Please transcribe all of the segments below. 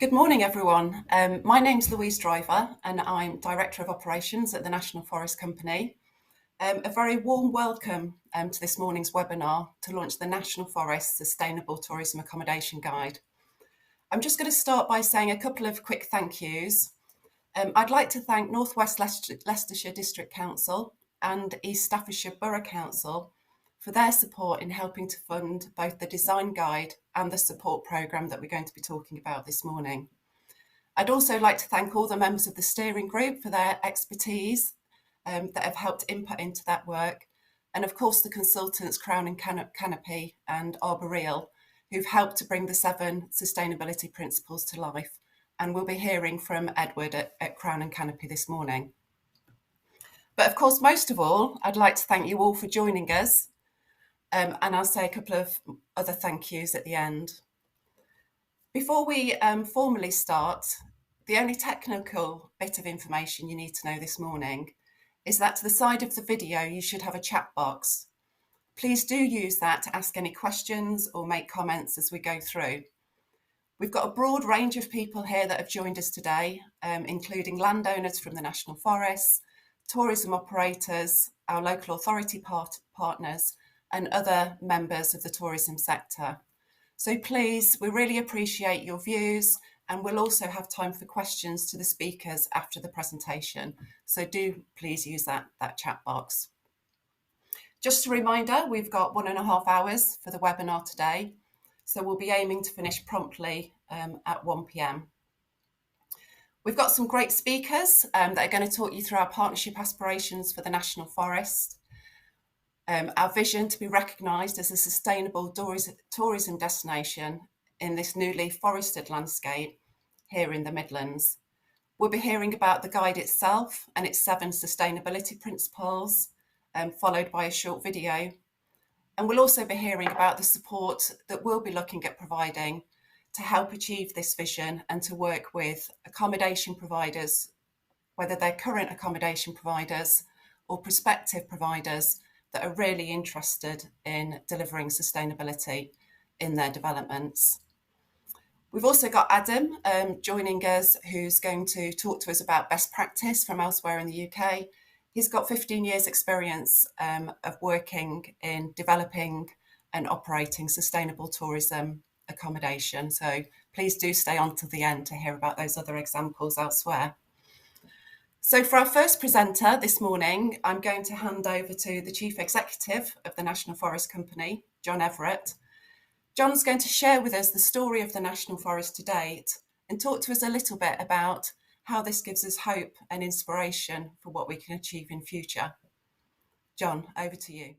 Good morning, everyone. My name's Louise Driver, and I'm Director of Operations at the National Forest Company. A very warm welcome to this morning's webinar to launch the National Forest Sustainable Tourism Accommodation Guide. I'm just going to start by saying a couple of quick thank yous. I'd like to thank North West Leicestershire District Council and East Staffordshire Borough Council for their support in helping to fund both the design guide and the support programme that we're going to be talking about this morning. I'd also like to thank all the members of the steering group for their expertise that have helped input into that work, and of course the consultants Crown and Canopy and Arboreal, who've helped to bring the 7 sustainability principles to life, and we'll be hearing from Edward at Crown and Canopy this morning. But of course, most of all, I'd like to thank you all for joining us. And I'll say a couple of other thank yous at the end. Before we formally start, the only technical bit of information you need to know this morning is that to the side of the video, you should have a chat box. Please do use that to ask any questions or make comments as we go through. We've got a broad range of people here that have joined us today, including landowners from the National Forests, tourism operators, our local authority partners, and other members of the tourism sector. So please, we really appreciate your views, and we'll also have time for questions to the speakers after the presentation. So do please use that chat box. Just a reminder, we've got 1.5 hours for the webinar today. So we'll be aiming to finish promptly at 1 p.m. We've got some great speakers that are going to talk you through our partnership aspirations for the National Forest, our vision to be recognised as a sustainable tourism destination in this newly forested landscape here in the Midlands. We'll be hearing about the guide itself and its 7 sustainability principles, followed by a short video. And we'll also be hearing about the support that we'll be looking at providing to help achieve this vision and to work with accommodation providers, whether they're current accommodation providers or prospective providers that are really interested in delivering sustainability in their developments. We've also got Adam joining us, who's going to talk to us about best practice from elsewhere in the UK. He's got 15 years experience of working in developing and operating sustainable tourism accommodation. So please do stay on to the end to hear about those other examples elsewhere. So for our first presenter this morning, I'm going to hand over to the Chief Executive of the National Forest Company, John Everett. John's going to share with us the story of the National Forest to date and talk to us a little bit about how this gives us hope and inspiration for what we can achieve in future. John, over to you.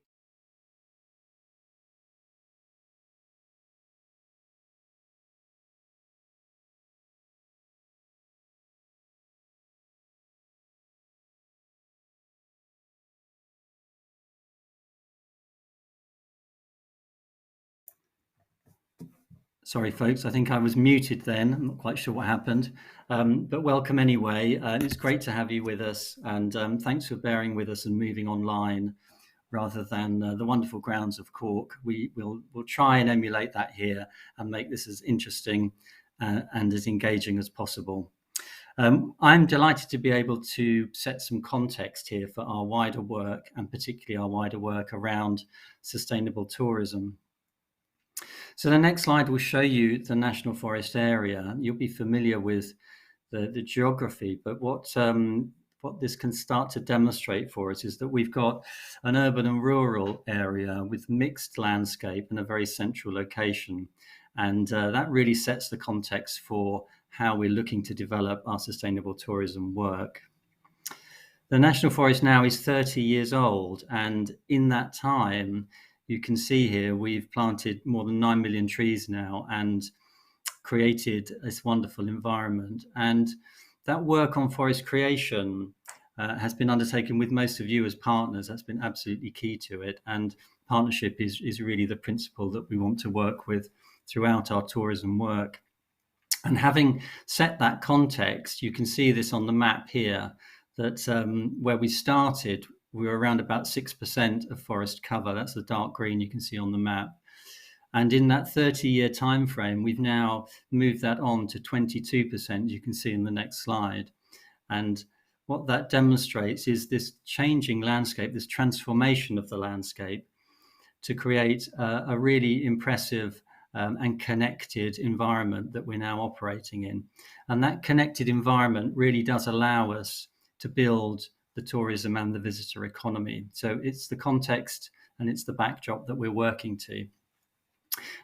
Sorry, folks, I think I was muted then. I'm not quite sure what happened, but welcome anyway. It's great to have you with us, and thanks for bearing with us and moving online rather than the wonderful grounds of Cork. We'll try and emulate that here and make this as interesting and as engaging as possible. I'm delighted to be able to set some context here for our wider work, and particularly our wider work around sustainable tourism. So the next slide will show you the National Forest area. You'll be familiar with the geography, but what this can start to demonstrate for us is that we've got an urban and rural area with mixed landscape and a very central location. And that really sets the context for how we're looking to develop our sustainable tourism work. The National Forest now is 30 years old, and in that time, you can see here we've planted more than 9 million trees now and created this wonderful environment. And that work on forest creation has been undertaken with most of you as partners. That's been absolutely key to it. And partnership is really the principle that we want to work with throughout our tourism work. And having set that context, you can see this on the map here, that where we started, we were around about 6% of forest cover. That's the dark green you can see on the map. And in that 30-year time frame, we've now moved that on to 22%, you can see in the next slide. And what that demonstrates is this changing landscape, this transformation of the landscape to create a really impressive and connected environment that we're now operating in. And that connected environment really does allow us to build the tourism and the visitor economy. So it's the context and it's the backdrop that we're working to.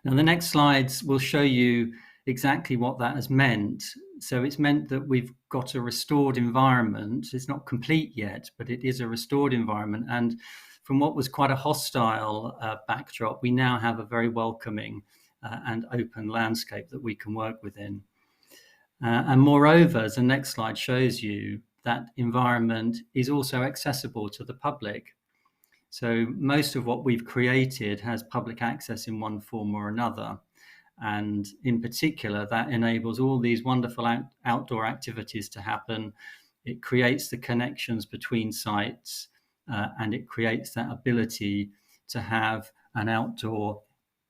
Now, the next slides will show you exactly what that has meant. So it's meant that we've got a restored environment. It's not complete yet, but it is a restored environment. And from what was quite a hostile backdrop, we now have a very welcoming and open landscape that we can work within. And moreover, as the next slide shows you, that environment is also accessible to the public. So most of what we've created has public access in one form or another. And in particular, that enables all these wonderful outdoor activities to happen. It creates the connections between sites, and it creates that ability to have an outdoor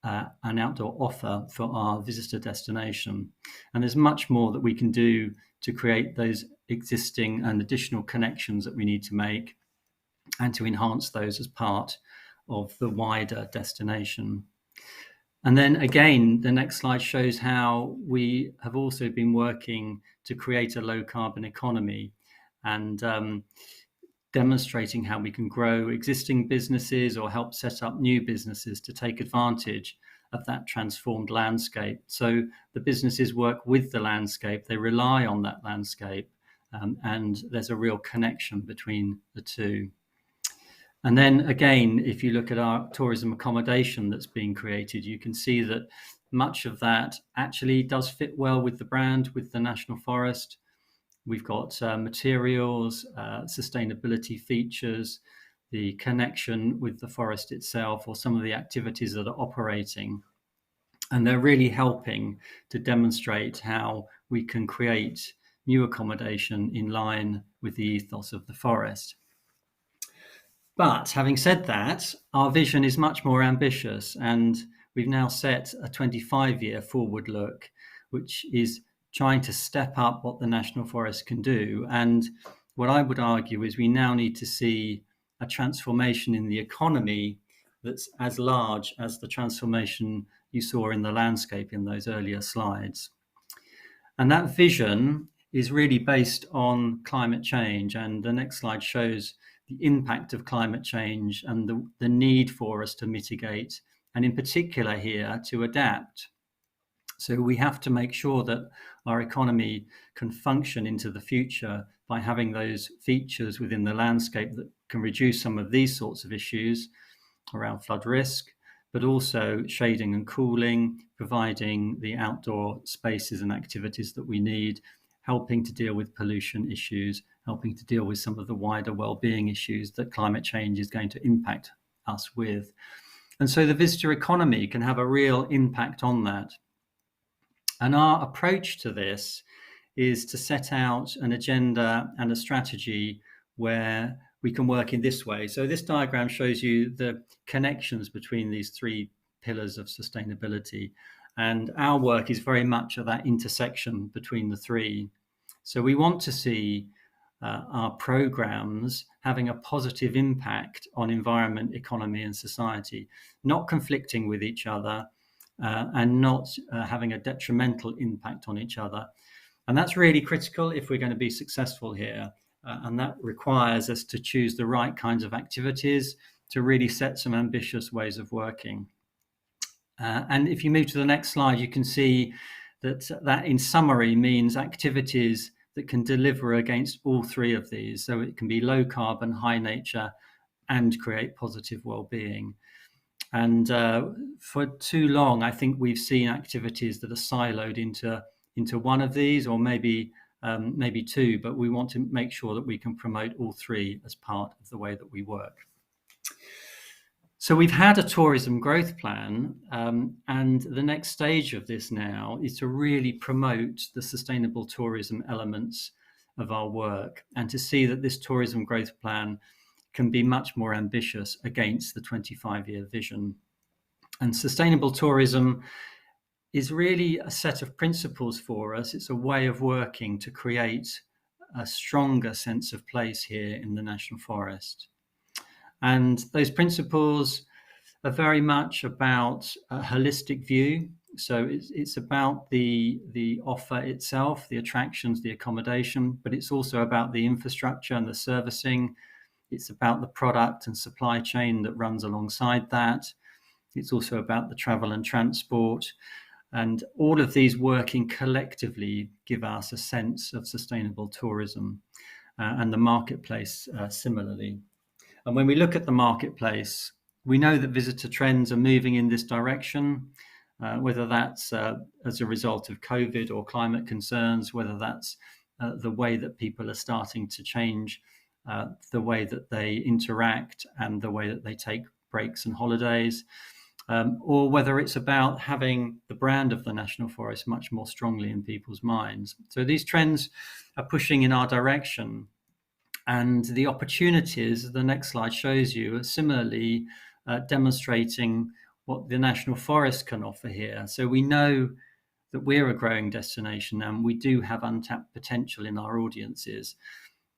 offer for our visitor destination. And there's much more that we can do to create those existing and additional connections that we need to make and to enhance those as part of the wider destination. And then again, the next slide shows how we have also been working to create a low carbon economy and demonstrating how we can grow existing businesses or help set up new businesses to take advantage of that transformed landscape. So the businesses work with the landscape, they rely on that landscape, and there's a real connection between the two. And then again, if you look at our tourism accommodation that's being created, you can see that much of that actually does fit well with the brand, with the National Forest. We've got materials, sustainability features, the connection with the forest itself, or some of the activities that are operating. And they're really helping to demonstrate how we can create new accommodation in line with the ethos of the forest. But having said that, our vision is much more ambitious, and we've now set a 25-year forward look, which is trying to step up what the National Forest can do. And what I would argue is we now need to see a transformation in the economy that's as large as the transformation you saw in the landscape in those earlier slides. And that vision is really based on climate change. And the next slide shows the impact of climate change and the need for us to mitigate, and in particular here, to adapt. So we have to make sure that our economy can function into the future by having those features within the landscape that can reduce some of these sorts of issues around flood risk, but also shading and cooling, providing the outdoor spaces and activities that we need, helping to deal with pollution issues, helping to deal with some of the wider well-being issues that climate change is going to impact us with. And so the visitor economy can have a real impact on that. And our approach to this is to set out an agenda and a strategy where we can work in this way. So this diagram shows you the connections between these three pillars of sustainability. And our work is very much at that intersection between the three. So we want to see our programs having a positive impact on environment, economy, and society, not conflicting with each other, and not having a detrimental impact on each other. And that's really critical if we're going to be successful here. And that requires us to choose the right kinds of activities to really set some ambitious ways of working. And if you move to the next slide, you can see that in summary means activities that can deliver against all three of these. So it can be low carbon, high nature, and create positive well-being. And for too long, I think we've seen activities that are siloed into one of these, or maybe two, but we want to make sure that we can promote all three as part of the way that we work. So we've had a tourism growth plan, and the next stage of this now is to really promote the sustainable tourism elements of our work, and to see that this tourism growth plan can be much more ambitious against the 25-year vision. And sustainable tourism is really a set of principles for us. It's a way of working to create a stronger sense of place here in the National Forest. And those principles are very much about a holistic view. So it's about the offer itself, the attractions, the accommodation, but it's also about the infrastructure and the servicing. It's about the product and supply chain that runs alongside that. It's also about the travel and transport. And all of these working collectively give us a sense of sustainable tourism, and the marketplace similarly. And when we look at the marketplace, we know that visitor trends are moving in this direction, whether that's as a result of COVID or climate concerns, whether that's the way that people are starting to change the way that they interact and the way that they take breaks and holidays, or whether it's about having the brand of the National Forest much more strongly in people's minds. So these trends are pushing in our direction. And the opportunities, the next slide shows you, are similarly demonstrating what the National Forest can offer here. So we know that we're a growing destination and we do have untapped potential in our audiences.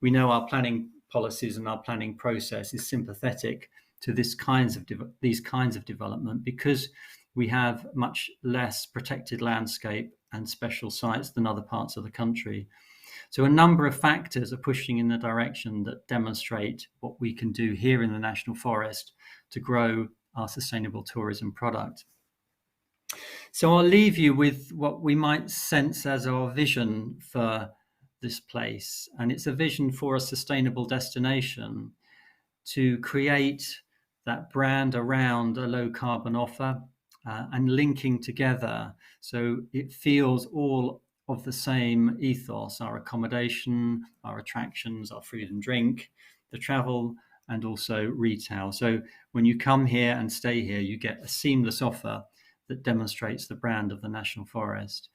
We know our planning policies and our planning process is sympathetic to these kinds of development because we have much less protected landscape and special sites than other parts of the country. So a number of factors are pushing in the direction that demonstrate what we can do here in the National Forest to grow our sustainable tourism product. So I'll leave you with what we might sense as our vision for this place. And it's a vision for a sustainable destination to create that brand around a low carbon offer and linking together so it feels all of the same ethos, our accommodation, our attractions, our food and drink, the travel, and also retail. So when you come here and stay here, you get a seamless offer that demonstrates the brand of the National Forest.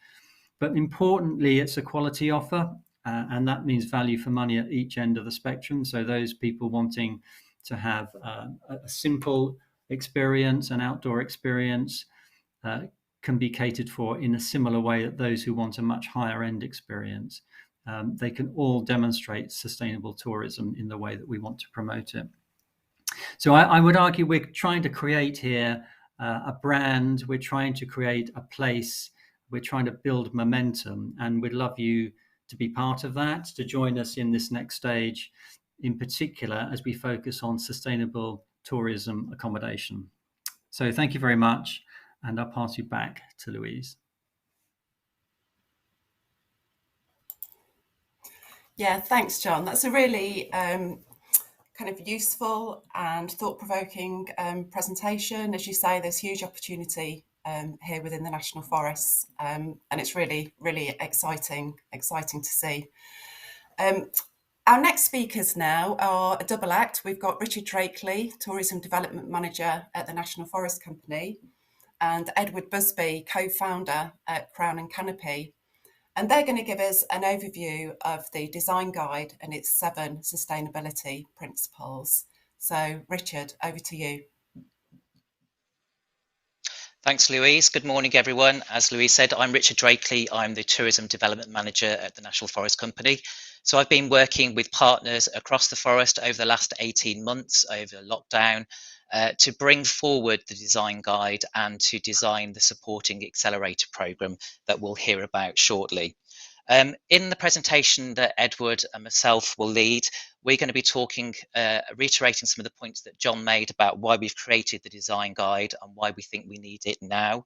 But importantly, it's a quality offer, and that means value for money at each end of the spectrum. So those people wanting to have a simple experience, an outdoor experience, can be catered for in a similar way that those who want a much higher end experience. They can all demonstrate sustainable tourism in the way that we want to promote it. So I would argue we're trying to create here a brand, we're trying to create a place, we're trying to build momentum, and we'd love you to be part of that, to join us in this next stage, in particular as we focus on sustainable tourism accommodation. So thank you very much, and I'll pass you back to Louise. Yeah, thanks, John. That's a really kind of useful and thought-provoking presentation. As you say, there's huge opportunity here within the National Forests, and it's really, really exciting to see. Our next speakers now are a double act. We've got Richard Drakeley, Tourism Development Manager at the National Forest Company, and Edward Busby, co-founder at Crown and Canopy. And they're going to give us an overview of the design guide and its 7 sustainability principles. So, Richard, over to you. Thanks, Louise. Good morning, everyone. As Louise said, I'm Richard Drakeley. I'm the Tourism Development Manager at the National Forest Company. So I've been working with partners across the forest over the last 18 months, over lockdown, to bring forward the design guide and to design the supporting Accelerator Program that we'll hear about shortly. In the presentation that Edward and myself will lead, we're going to be talking, reiterating some of the points that John made about why we've created the design guide and why we think we need it now.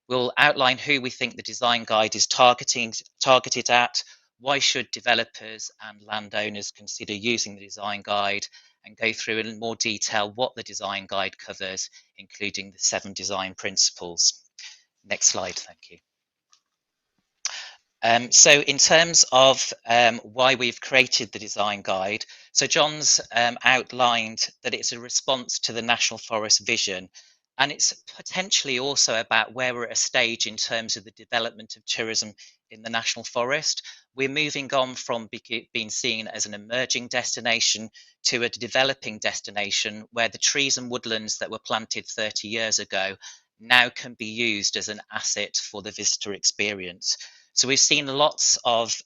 We'll outline who we think the design guide is targeted at, why should developers and landowners consider using the design guide, and go through in more detail what the design guide covers, including the 7 design principles. Next slide, thank you. So in terms of why we've created the design guide, so John's outlined that it's a response to the National Forest vision, and it's potentially also about where we're at a stage in terms of the development of tourism in the National Forest. We're moving on from being seen as an emerging destination to a developing destination where the trees and woodlands that were planted 30 years ago now can be used as an asset for the visitor experience. So we've seen lots of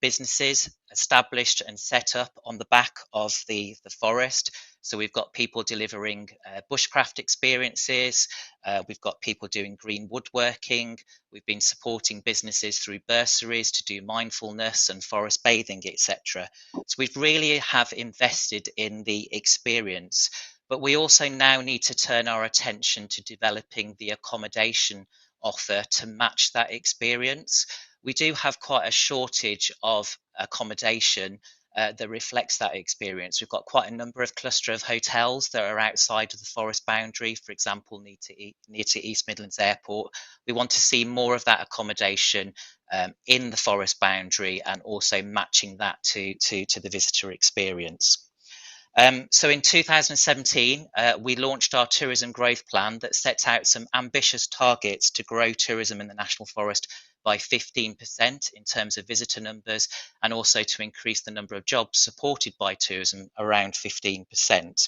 businesses established and set up on the back of the forest. So we've got people delivering bushcraft experiences, we've got people doing green woodworking, we've been supporting businesses through bursaries to do mindfulness and forest bathing, etc. So we've really have invested in the experience, but we also now need to turn our attention to developing the accommodation offer to match that experience. We do have quite a shortage of accommodation that reflects that experience. We've got quite a number of cluster of hotels that are outside of the forest boundary, for example, near to East Midlands Airport. We want to see more of that accommodation in the forest boundary and also matching that to the visitor experience. So in 2017, we launched our tourism growth plan that sets out some ambitious targets to grow tourism in the National Forest by 15% in terms of visitor numbers, and also to increase the number of jobs supported by tourism around 15%.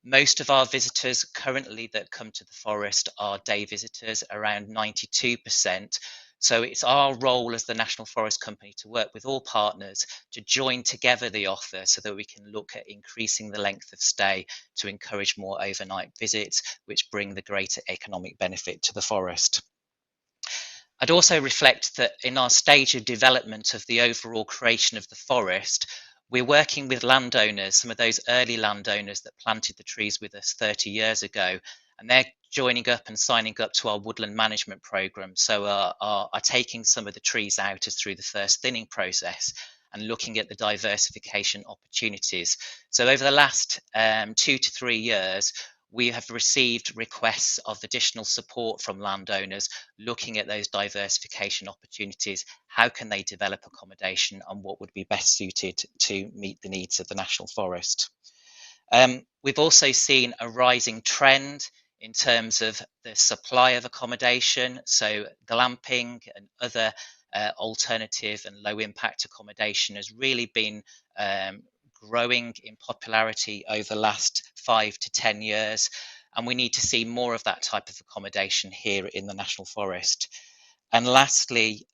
Most of our visitors currently that come to the forest are day visitors, around 92%. So it's our role as the National Forest Company to work with all partners to join together the offer so that we can look at increasing the length of stay to encourage more overnight visits, which bring the greater economic benefit to the forest. I'd also reflect that in our stage of development of the overall creation of the forest, we're working with landowners, some of those early landowners that planted the trees with us 30 years ago, and they're joining up and signing up to our woodland management program. So are taking some of the trees out as through the first thinning process and looking at the diversification opportunities. So over the last 2 to 3 years, we have received requests of additional support from landowners looking at those diversification opportunities. How can they develop accommodation and what would be best suited to meet the needs of the National Forest? We've also seen a rising trend in terms of the supply of accommodation. So glamping and other alternative and low impact accommodation has really been growing in popularity over the last 5 to 10 years, and we need to see more of that type of accommodation here in the National Forest. And lastly,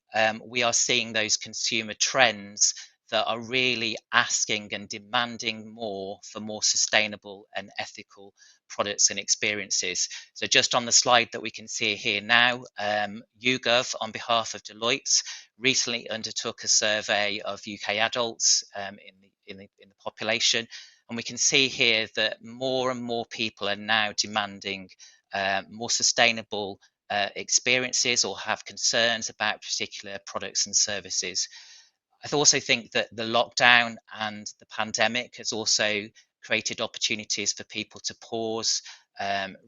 we are seeing those consumer trends that are really asking and demanding more for more sustainable and ethical products and experiences. So just on the slide that we can see here now, YouGov, on behalf of Deloitte, recently undertook a survey of UK adults in the population, and we can see here that more and more people are now demanding more sustainable experiences or have concerns about particular products and services. I also think that the lockdown and the pandemic has also created opportunities for people to pause,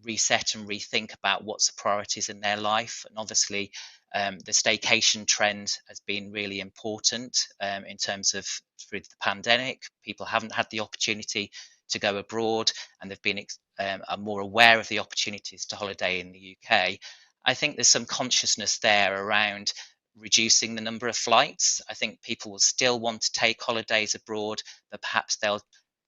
reset and rethink about what's the priorities in their life. And obviously, the staycation trend has been really important in terms of through the pandemic. People haven't had the opportunity to go abroad, and they've been are more aware of the opportunities to holiday in the UK. I think there's some consciousness there around reducing the number of flights. I think people will still want to take holidays abroad, but perhaps they'll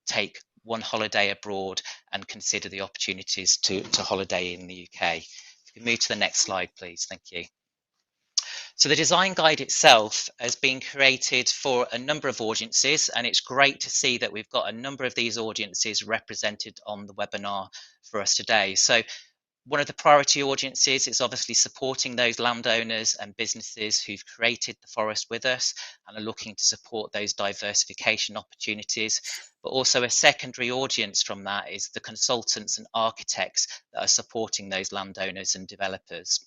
take one holiday abroad and consider the opportunities to holiday in the UK. If you can move to the next slide, please. Thank you. So the design guide itself has been created for a number of audiences, and it's great to see that we've got a number of these audiences represented on the webinar for us today. So one of the priority audiences is obviously supporting those landowners and businesses who've created the forest with us and are looking to support those diversification opportunities. But also a secondary audience from that is the consultants and architects that are supporting those landowners and developers.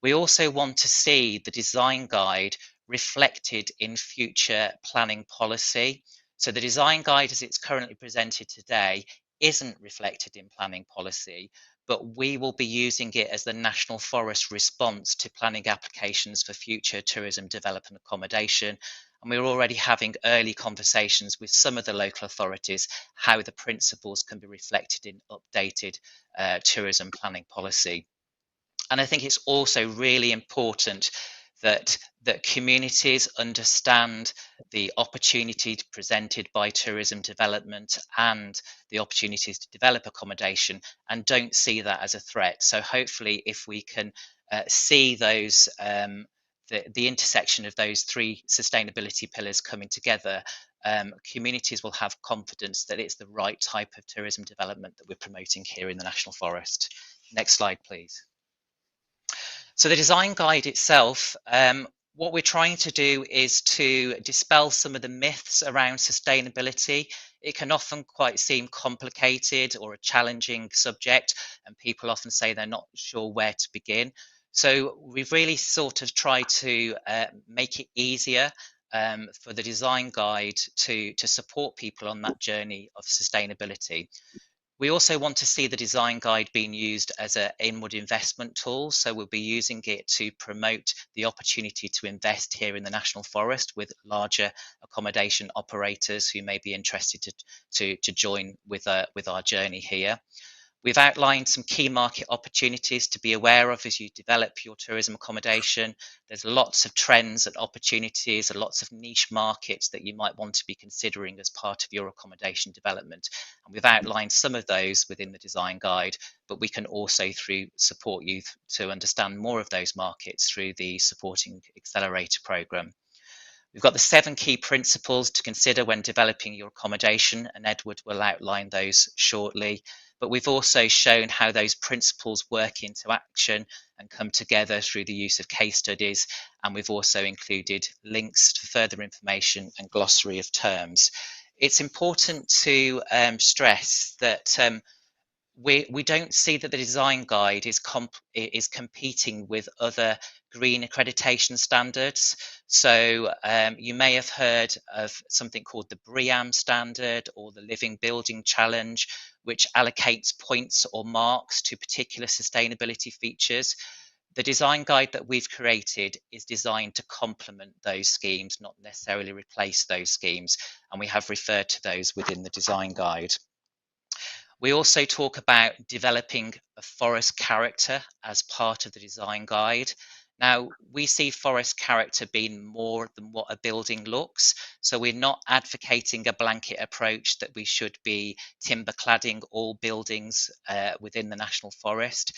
We also want to see the design guide reflected in future planning policy. So the design guide as it's currently presented today isn't reflected in planning policy, but we will be using it as the National Forest response to planning applications for future tourism development accommodation. And we're already having early conversations with some of the local authorities how the principles can be reflected in updated tourism planning policy. And I think it's also really important that communities understand the opportunity presented by tourism development and the opportunities to develop accommodation, and don't see that as a threat. So hopefully, if we can see those the intersection of those three sustainability pillars coming together, communities will have confidence that it's the right type of tourism development that we're promoting here in the National Forest. Next slide, please. So the design guide itself, what we're trying to do is to dispel some of the myths around sustainability. It can often quite seem complicated or a challenging subject, and people often say they're not sure where to begin. So we've really sort of tried to make it easier for the design guide to support people on that journey of sustainability. We also want to see the design guide being used as an inward investment tool. So we'll be using it to promote the opportunity to invest here in the National Forest with larger accommodation operators who may be interested to join with our journey here. We've outlined some key market opportunities to be aware of as you develop your tourism accommodation. There's lots of trends and opportunities and lots of niche markets that you might want to be considering as part of your accommodation development. And we've outlined some of those within the design guide, but we can also support you to understand more of those markets through the supporting Accelerator Program. We've got the 7 key principles to consider when developing your accommodation, and Edward will outline those shortly. But we've also shown how those principles work into action and come together through the use of case studies. And we've also included links to further information and glossary of terms. It's important to stress that we don't see that the design guide is competing with other green accreditation standards. So you may have heard of something called the BREEAM standard or the Living Building Challenge, which allocates points or marks to particular sustainability features. The design guide that we've created is designed to complement those schemes, not necessarily replace those schemes, and we have referred to those within the design guide. We also talk about developing a forest character as part of the design guide. Now, we see forest character being more than what a building looks. So we're not advocating a blanket approach that we should be timber cladding all buildings within the National Forest.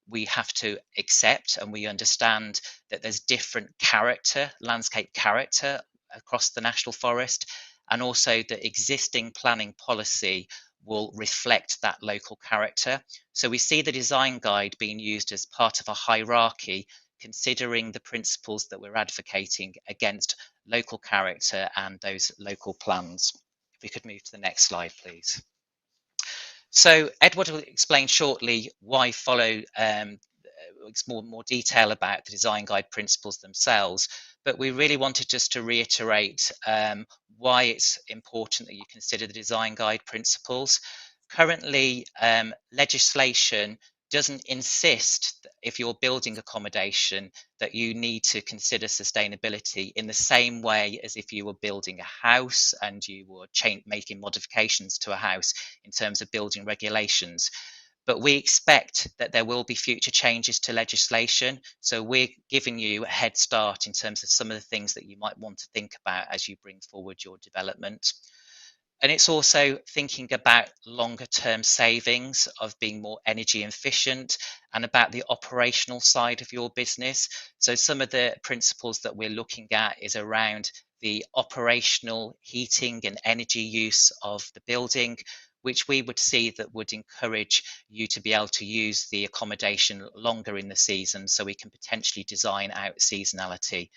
We have to accept and we understand that there's different character, landscape character across the National Forest, and also the existing planning policy will reflect that local character. So we see the design guide being used as part of a hierarchy, considering the principles that we're advocating against local character and those local plans. If we could move to the next slide, please. So Edward will explain shortly why follow more detail about the design guide principles themselves, but we really wanted just to reiterate why it's important that you consider the design guide principles. Currently, legislation doesn't insist that if you're building accommodation that you need to consider sustainability in the same way as if you were building a house and you were making modifications to a house in terms of building regulations. But we expect that there will be future changes to legislation. So we're giving you a head start in terms of some of the things that you might want to think about as you bring forward your development. And it's also thinking about longer term savings of being more energy efficient and about the operational side of your business. So some of the principles that we're looking at is around the operational heating and energy use of the building, which we would see that would encourage you to be able to use the accommodation longer in the season, so we can potentially design out seasonality.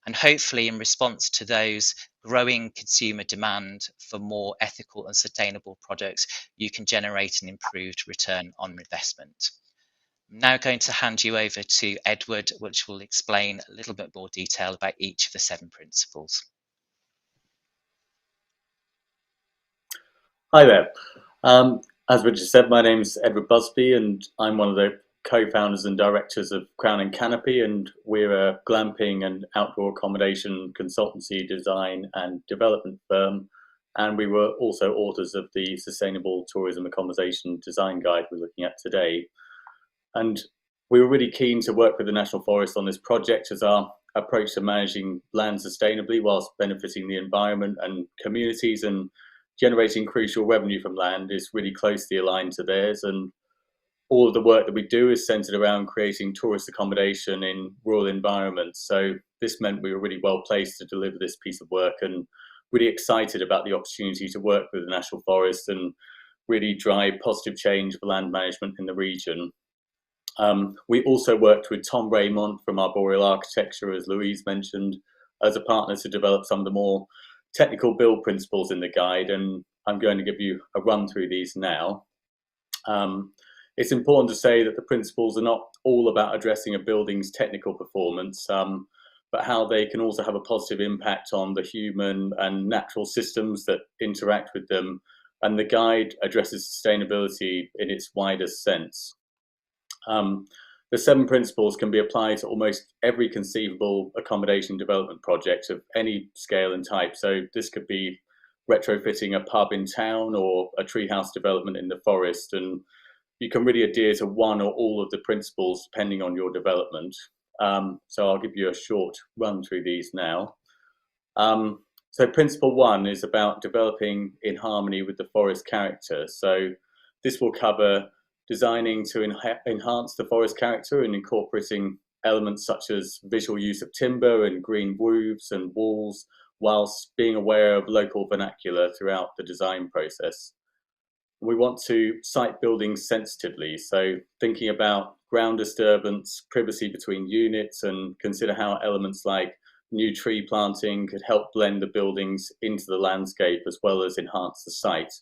And hopefully in response to those growing consumer demand for more ethical and sustainable products, you can generate an improved return on investment. I'm now going to hand you over to Edward, which will explain a little bit more detail about each of the 7 principles. Hi there. As Richard said, my name is Edward Busby and I'm one of the co-founders and directors of Crown and Canopy, and we're a glamping and outdoor accommodation consultancy, design and development firm. And we were also authors of the Sustainable Tourism Accommodation Design Guide we're looking at today. And we were really keen to work with the National Forest on this project, as our approach to managing land sustainably whilst benefiting the environment and communities and generating crucial revenue from land is really closely aligned to theirs. And all of the work that we do is centered around creating tourist accommodation in rural environments. So this meant we were really well placed to deliver this piece of work, and really excited about the opportunity to work with the National Forest and really drive positive change for land management in the region. We also worked with Tom Raymond from Arboreal Architecture, as Louise mentioned, as a partner to develop some of the more technical build principles in the guide, and I'm going to give you a run through these now. It's important to say that the principles are not all about addressing a building's technical performance, but how they can also have a positive impact on the human and natural systems that interact with them. And the guide addresses sustainability in its widest sense. The 7 principles can be applied to almost every conceivable accommodation development project of any scale and type. So this could be retrofitting a pub in town or a treehouse development in the forest, and you can really adhere to one or all of the principles depending on your development. So I'll give you a short run through these now. So principle 1 is about developing in harmony with the forest character. So this will cover designing to enhance the forest character and incorporating elements such as visual use of timber and green roofs and walls, whilst being aware of local vernacular throughout the design process. We want to site buildings sensitively, so thinking about ground disturbance, privacy between units, and consider how elements like new tree planting could help blend the buildings into the landscape as well as enhance the site.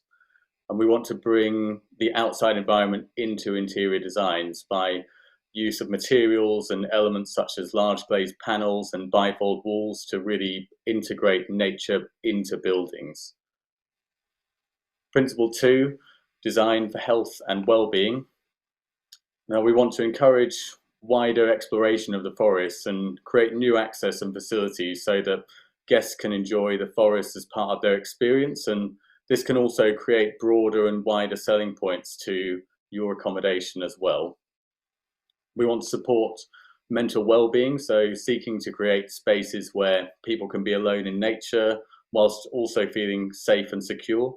And we want to bring the outside environment into interior designs by use of materials and elements such as large glazed panels and bifold walls to really integrate nature into buildings. Principle 2, design for health and well-being. Now we want to encourage wider exploration of the forests and create new access and facilities so that guests can enjoy the forest as part of their experience, and this can also create broader and wider selling points to your accommodation as well. We want to support mental well-being, so seeking to create spaces where people can be alone in nature whilst also feeling safe and secure,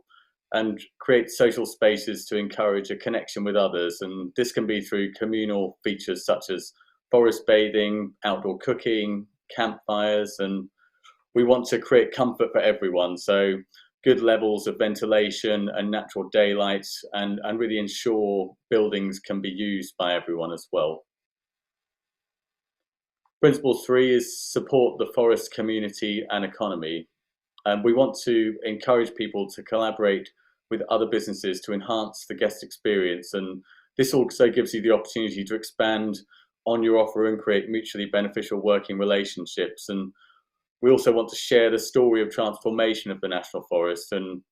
and create social spaces to encourage a connection with others. And this can be through communal features such as forest bathing, outdoor cooking, campfires, and we want to create comfort for everyone. So good levels of ventilation and natural daylight, and really ensure buildings can be used by everyone as well. Principle 3 is support the forest community and economy. And we want to encourage people to collaborate with other businesses to enhance the guest experience. And this also gives you the opportunity to expand on your offer and create mutually beneficial working relationships. And we also want to share the story of transformation of the National Forest and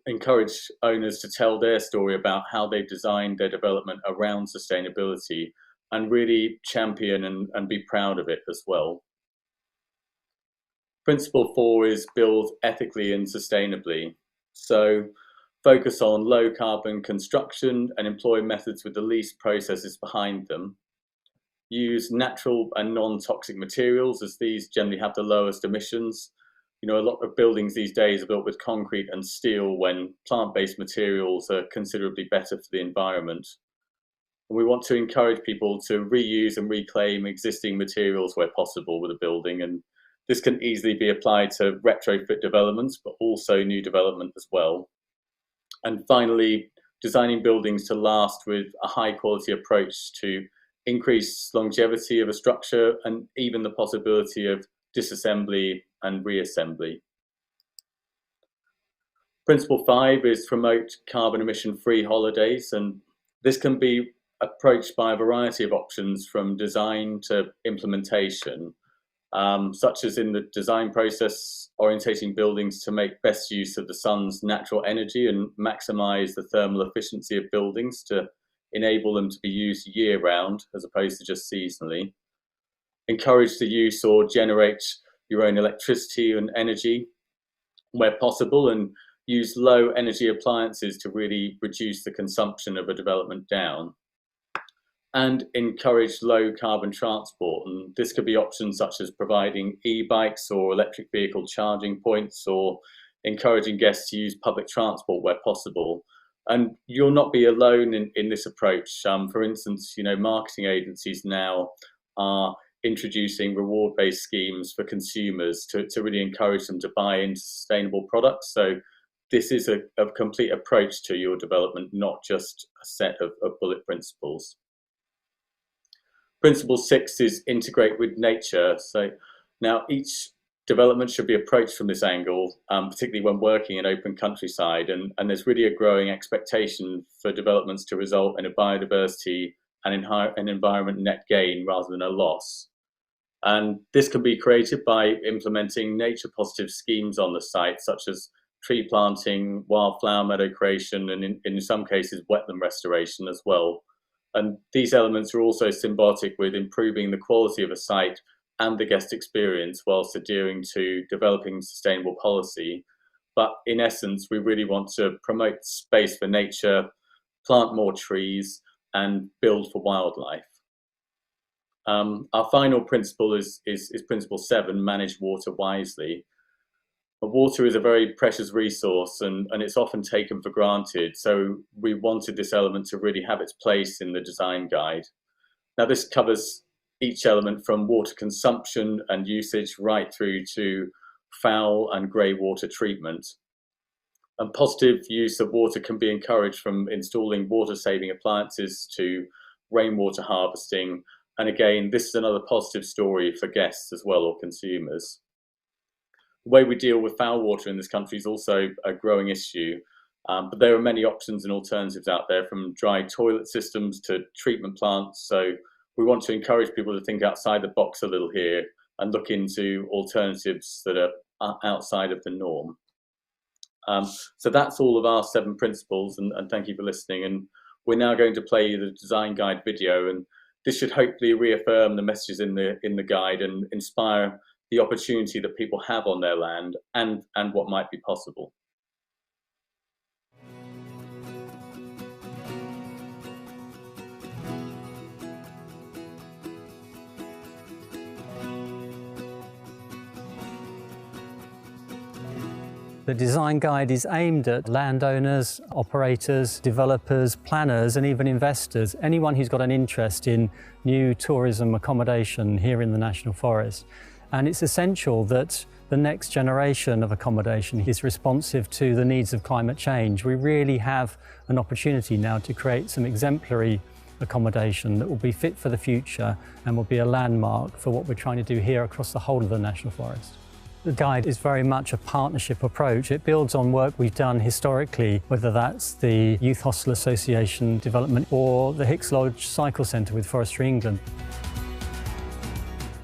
encourage owners to tell their story about how they designed their development around sustainability and really champion and be proud of it as well. Principle 4 is build ethically and sustainably. So focus on low carbon construction and employ methods with the least processes behind them. Use natural and non-toxic materials, as these generally have the lowest emissions. You know, a lot of buildings these days are built with concrete and steel when plant-based materials are considerably better for the environment. And we want to encourage people to reuse and reclaim existing materials where possible with a building, and this can easily be applied to retrofit developments, but also new development as well. And finally, designing buildings to last with a high quality approach to increase longevity of a structure and even the possibility of disassembly and reassembly. Principle 5 is promote carbon emission free holidays, and this can be approached by a variety of options from design to implementation. Such as in the design process, orientating buildings to make best use of the sun's natural energy and maximize the thermal efficiency of buildings to enable them to be used year-round as opposed to just seasonally. Encourage the use or generate your own electricity and energy where possible, and use low energy appliances to really reduce the consumption of a development down. and encourage low carbon transport. And this could be options such as providing e-bikes or electric vehicle charging points, or encouraging guests to use public transport where possible. And you'll not be alone in this approach. For instance, marketing agencies now are introducing reward-based schemes for consumers to really encourage them to buy into sustainable products. So this is a complete approach to your development, not just a set of bullet principles. Principle 6 is integrate with nature. So now each development should be approached from this angle, particularly when working in open countryside. And there's really a growing expectation for developments to result in a biodiversity and an environment net gain rather than a loss. And this can be created by implementing nature positive schemes on the site, such as tree planting, wildflower meadow creation, and in some cases, wetland restoration as well. And these elements are also symbiotic with improving the quality of a site and the guest experience whilst adhering to developing sustainable policy. But in essence, we really want to promote space for nature, plant more trees, and build for wildlife. Our final principle is principle 7, manage water wisely. Water is a very precious resource and it's often taken for granted. So we wanted this element to really have its place in the design guide. Now this covers each element from water consumption and usage right through to foul and grey water treatment. And positive use of water can be encouraged from installing water-saving appliances to rainwater harvesting. And again, this is another positive story for guests as well, or consumers. The way we deal with foul water in this country is also a growing issue, but there are many options and alternatives out there, from dry toilet systems to treatment plants. So we want to encourage people to think outside the box a little here and look into alternatives that are outside of the norm. So that's all of our 7 principles, and thank you for listening. And we're now going to play the design guide video, and this should hopefully reaffirm the messages in the guide and inspire the opportunity that people have on their land and what might be possible. The design guide is aimed at landowners, operators, developers, planners, and even investors, anyone who's got an interest in new tourism accommodation here in the National Forest. And it's essential that the next generation of accommodation is responsive to the needs of climate change. We really have an opportunity now to create some exemplary accommodation that will be fit for the future and will be a landmark for what we're trying to do here across the whole of the National Forest. The guide is very much a partnership approach. It builds on work we've done historically, whether that's the Youth Hostel Association development or the Hicks Lodge Cycle Centre with Forestry England.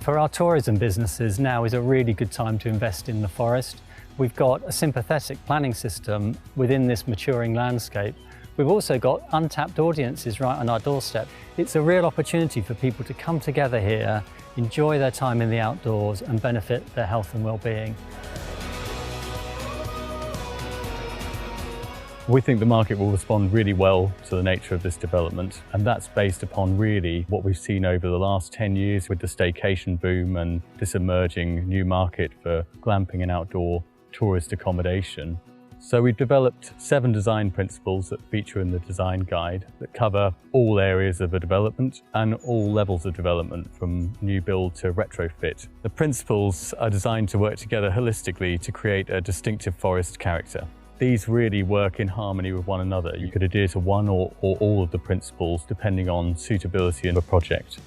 For our tourism businesses, now is a really good time to invest in the forest. We've got a sympathetic planning system within this maturing landscape. We've also got untapped audiences right on our doorstep. It's a real opportunity for people to come together here, enjoy their time in the outdoors and benefit their health and well-being. We think the market will respond really well to the nature of this development, and that's based upon really what we've seen over the last 10 years with the staycation boom and this emerging new market for glamping and outdoor tourist accommodation. So we've developed 7 design principles that feature in the design guide that cover all areas of a development and all levels of development, from new build to retrofit. The principles are designed to work together holistically to create a distinctive forest character. These really work in harmony with one another. You could adhere to one or all of the principles depending on suitability in the project.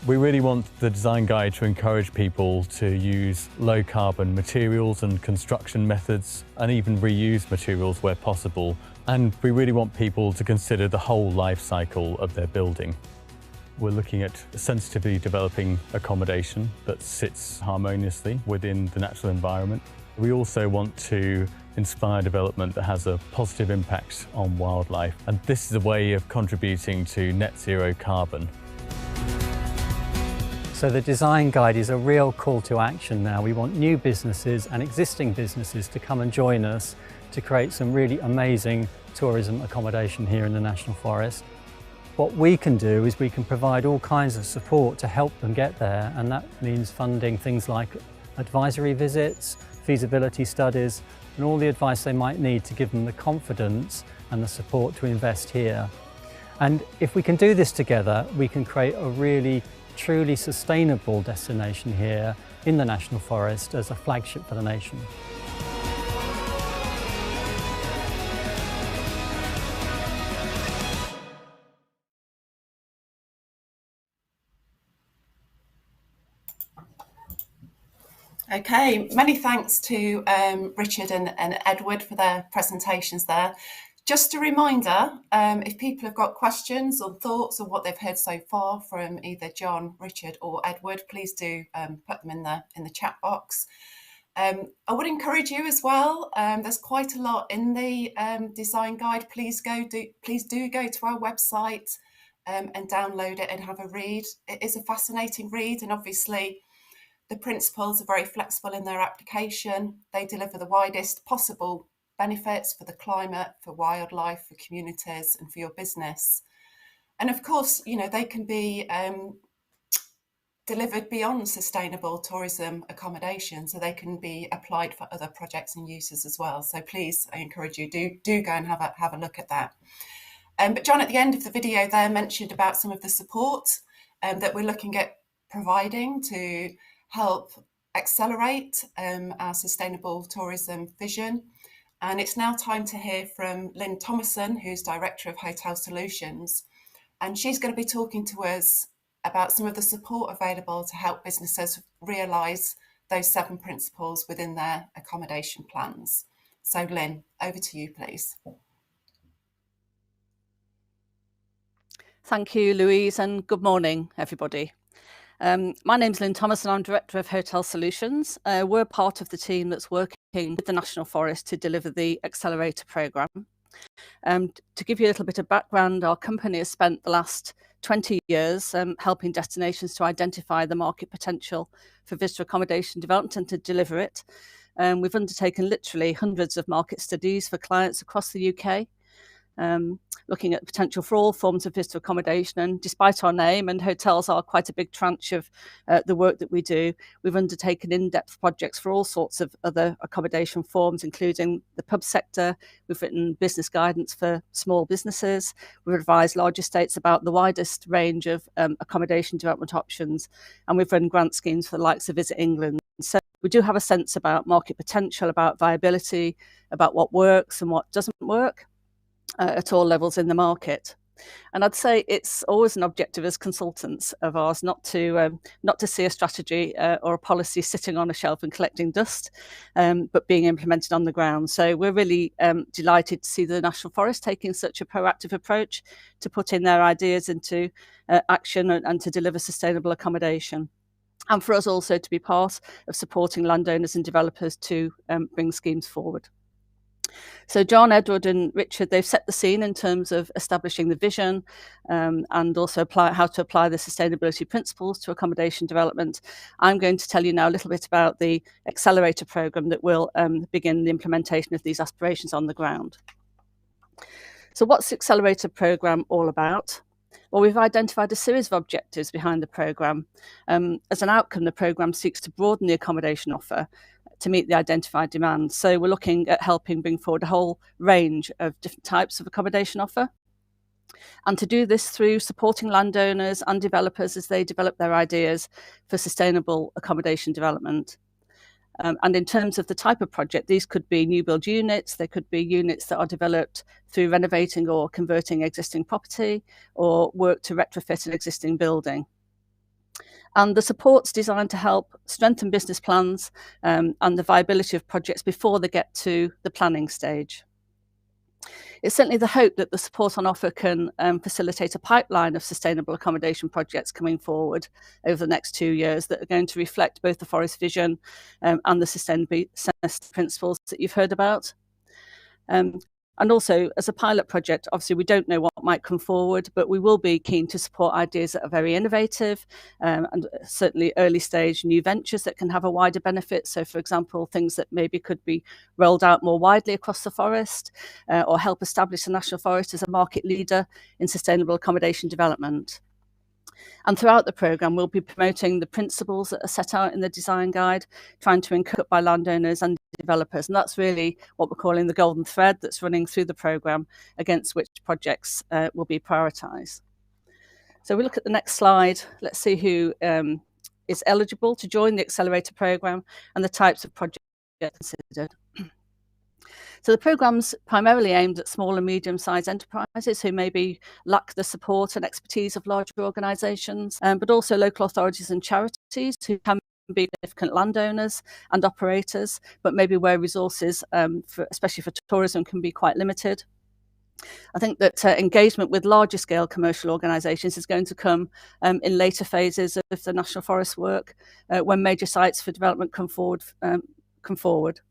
We really want the design guide to encourage people to use low carbon materials and construction methods, and even reuse materials where possible. And we really want people to consider the whole life cycle of their building. We're looking at sensitively developing accommodation that sits harmoniously within the natural environment. We also want to inspire development that has a positive impact on wildlife. And this is a way of contributing to net zero carbon. So the design guide is a real call to action now. We want new businesses and existing businesses to come and join us to create some really amazing tourism accommodation here in the National Forest. What we can do is we can provide all kinds of support to help them get there, and that means funding things like advisory visits, feasibility studies, and all the advice they might need to give them the confidence and the support to invest here. And if we can do this together, we can create a really truly sustainable destination here in the National Forest as a flagship for the nation. Okay, many thanks to Richard and Edward for their presentations there. Just a reminder, if people have got questions or thoughts on what they've heard so far from either John, Richard or Edward, please do put them in the chat box. I would encourage you as well, there's quite a lot in the design guide. Please do go to our website and download it and have a read. It is a fascinating read, and obviously the principles are very flexible in their application. They deliver the widest possible benefits for the climate, for wildlife, for communities and for your business. And of course, you know, they can be delivered beyond sustainable tourism accommodation, so they can be applied for other projects and uses as well. So please, I encourage you, do go and have a look at that. But John, at the end of the video there, mentioned about some of the support that we're looking at providing to help accelerate our sustainable tourism vision. And it's now time to hear from Lynn Thomas, who's Director of Hotel Solutions. And she's going to be talking to us about some of the support available to help businesses realise those 7 principles within their accommodation plans. So Lynn, over to you, please. Thank you, Louise, and good morning, everybody. My name's Lynn Thomas and I'm Director of Hotel Solutions. We're part of the team that's working with the National Forest to deliver the Accelerator Program. To give you a little bit of background, our company has spent the last 20 years helping destinations to identify the market potential for visitor accommodation development and to deliver it. We've undertaken literally hundreds of market studies for clients across the UK. Looking at potential for all forms of visitor accommodation, and despite our name, and hotels are quite a big tranche of the work that we do, we've undertaken in-depth projects for all sorts of other accommodation forms, including the pub sector. We've written business guidance for small businesses. We've advised large estates about the widest range of accommodation development options, and we've run grant schemes for the likes of Visit England. So we do have a sense about market potential, about viability, about what works and what doesn't work at all levels in the market. And I'd say it's always an objective as consultants of ours not to see a strategy or a policy sitting on a shelf and collecting dust, but being implemented on the ground. So we're really delighted to see the National Forest taking such a proactive approach to put in their ideas into action and to deliver sustainable accommodation. And for us also to be part of supporting landowners and developers to bring schemes forward. So John, Edward and Richard, they've set the scene in terms of establishing the vision and also how to apply the sustainability principles to accommodation development. I'm going to tell you now a little bit about the Accelerator Program that will begin the implementation of these aspirations on the ground. So what's the Accelerator Program all about? Well, we've identified a series of objectives behind the programme. As an outcome, the programme seeks to broaden the accommodation offer to meet the identified demand. So we're looking at helping bring forward a whole range of different types of accommodation offer. And to do this through supporting landowners and developers as they develop their ideas for sustainable accommodation development. And in terms of the type of project, these could be new build units, they could be units that are developed through renovating or converting existing property, or work to retrofit an existing building. And the support's designed to help strengthen business plans and the viability of projects before they get to the planning stage. It's certainly the hope that the support on offer can facilitate a pipeline of sustainable accommodation projects coming forward over the next 2 years that are going to reflect both the forest vision and the sustainability principles that you've heard about. And also, as a pilot project, obviously we don't know what might come forward, but we will be keen to support ideas that are very innovative, and certainly early stage new ventures that can have a wider benefit. So, for example, things that maybe could be rolled out more widely across the forest, or help establish the National Forest as a market leader in sustainable accommodation development. And throughout the programme, we'll be promoting the principles that are set out in the design guide, trying to encourage by landowners and developers. And that's really what we're calling the golden thread that's running through the programme, against which projects will be prioritised. So we look at the next slide. Let's see who is eligible to join the Accelerator Program and the types of projects considered. So the programme's primarily aimed at small and medium-sized enterprises who maybe lack the support and expertise of larger organisations, but also local authorities and charities who can be significant landowners and operators, but maybe where resources, especially for tourism, can be quite limited. I think that engagement with larger scale commercial organisations is going to come in later phases of the National Forest work, when major sites for development come forward.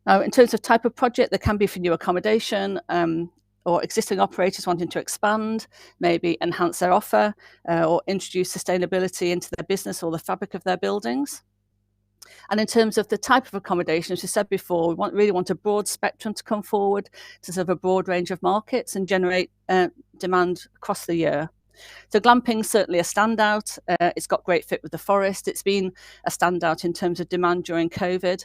Now, in terms of type of project, there can be for new accommodation, or existing operators wanting to expand, maybe enhance their offer, or introduce sustainability into their business or the fabric of their buildings. And in terms of the type of accommodation, as we said before, we really want a broad spectrum to come forward to serve a broad range of markets and generate demand across the year. So glamping's certainly a standout. It's got great fit with the forest. It's been a standout in terms of demand during COVID,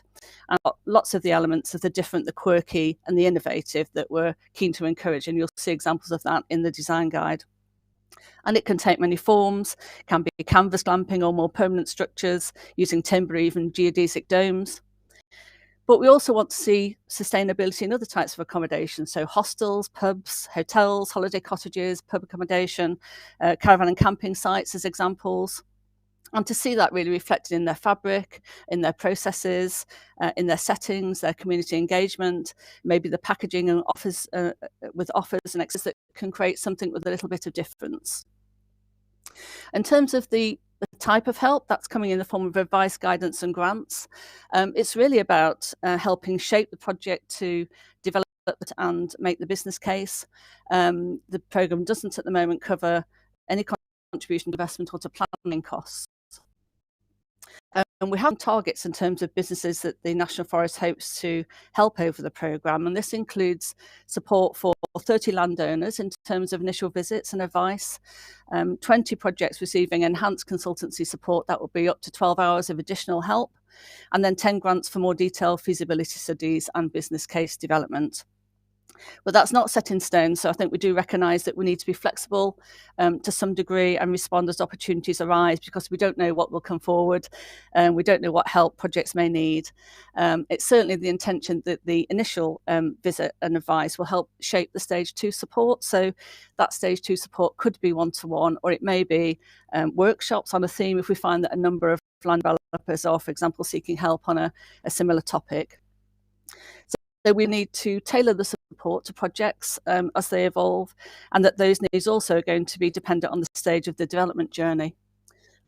and lots of the elements of the different, the quirky and the innovative that we're keen to encourage, and you'll see examples of that in the design guide. And it can take many forms. It can be canvas glamping or more permanent structures using timber, even geodesic domes. But we also want to see sustainability in other types of accommodation, so hostels, pubs, hotels, holiday cottages, pub accommodation, caravan and camping sites as examples, and to see that really reflected in their fabric, in their processes, in their settings, their community engagement, maybe the packaging and offers with offers and access that can create something with a little bit of difference. In terms of the type of help, that's coming in the form of advice, guidance and grants. It's really about helping shape the project to develop and make the business case. The programme doesn't at the moment cover any contribution to investment or to planning costs. And we have targets in terms of businesses that the National Forest hopes to help over the programme, and this includes support for 30 landowners in terms of initial visits and advice, 20 projects receiving enhanced consultancy support, that will be up to 12 hours of additional help, and then 10 grants for more detailed feasibility studies and business case development. But that's not set in stone, so I think we do recognise that we need to be flexible to some degree and respond as opportunities arise, because we don't know what will come forward and we don't know what help projects may need. It's certainly the intention that the initial visit and advice will help shape the stage 2 support. So that stage 2 support could be one-to-one, or it may be workshops on a theme if we find that a number of land developers are, for example, seeking help on a similar topic. So we need to tailor the support to projects as they evolve, and that those needs also are going to be dependent on the stage of the development journey.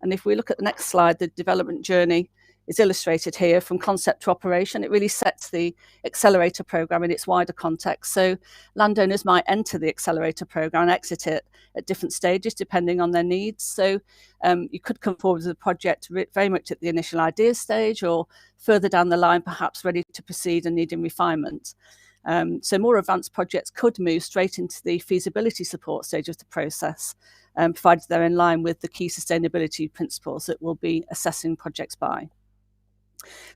And if we look at the next slide, the development journey is illustrated here from concept to operation. It really sets the Accelerator Program in its wider context. So landowners might enter the Accelerator Program and exit it at different stages depending on their needs. So you could come forward with a project very much at the initial idea stage, or further down the line, perhaps ready to proceed and needing refinement. So more advanced projects could move straight into the feasibility support stage of the process, provided they're in line with the key sustainability principles that we'll be assessing projects by.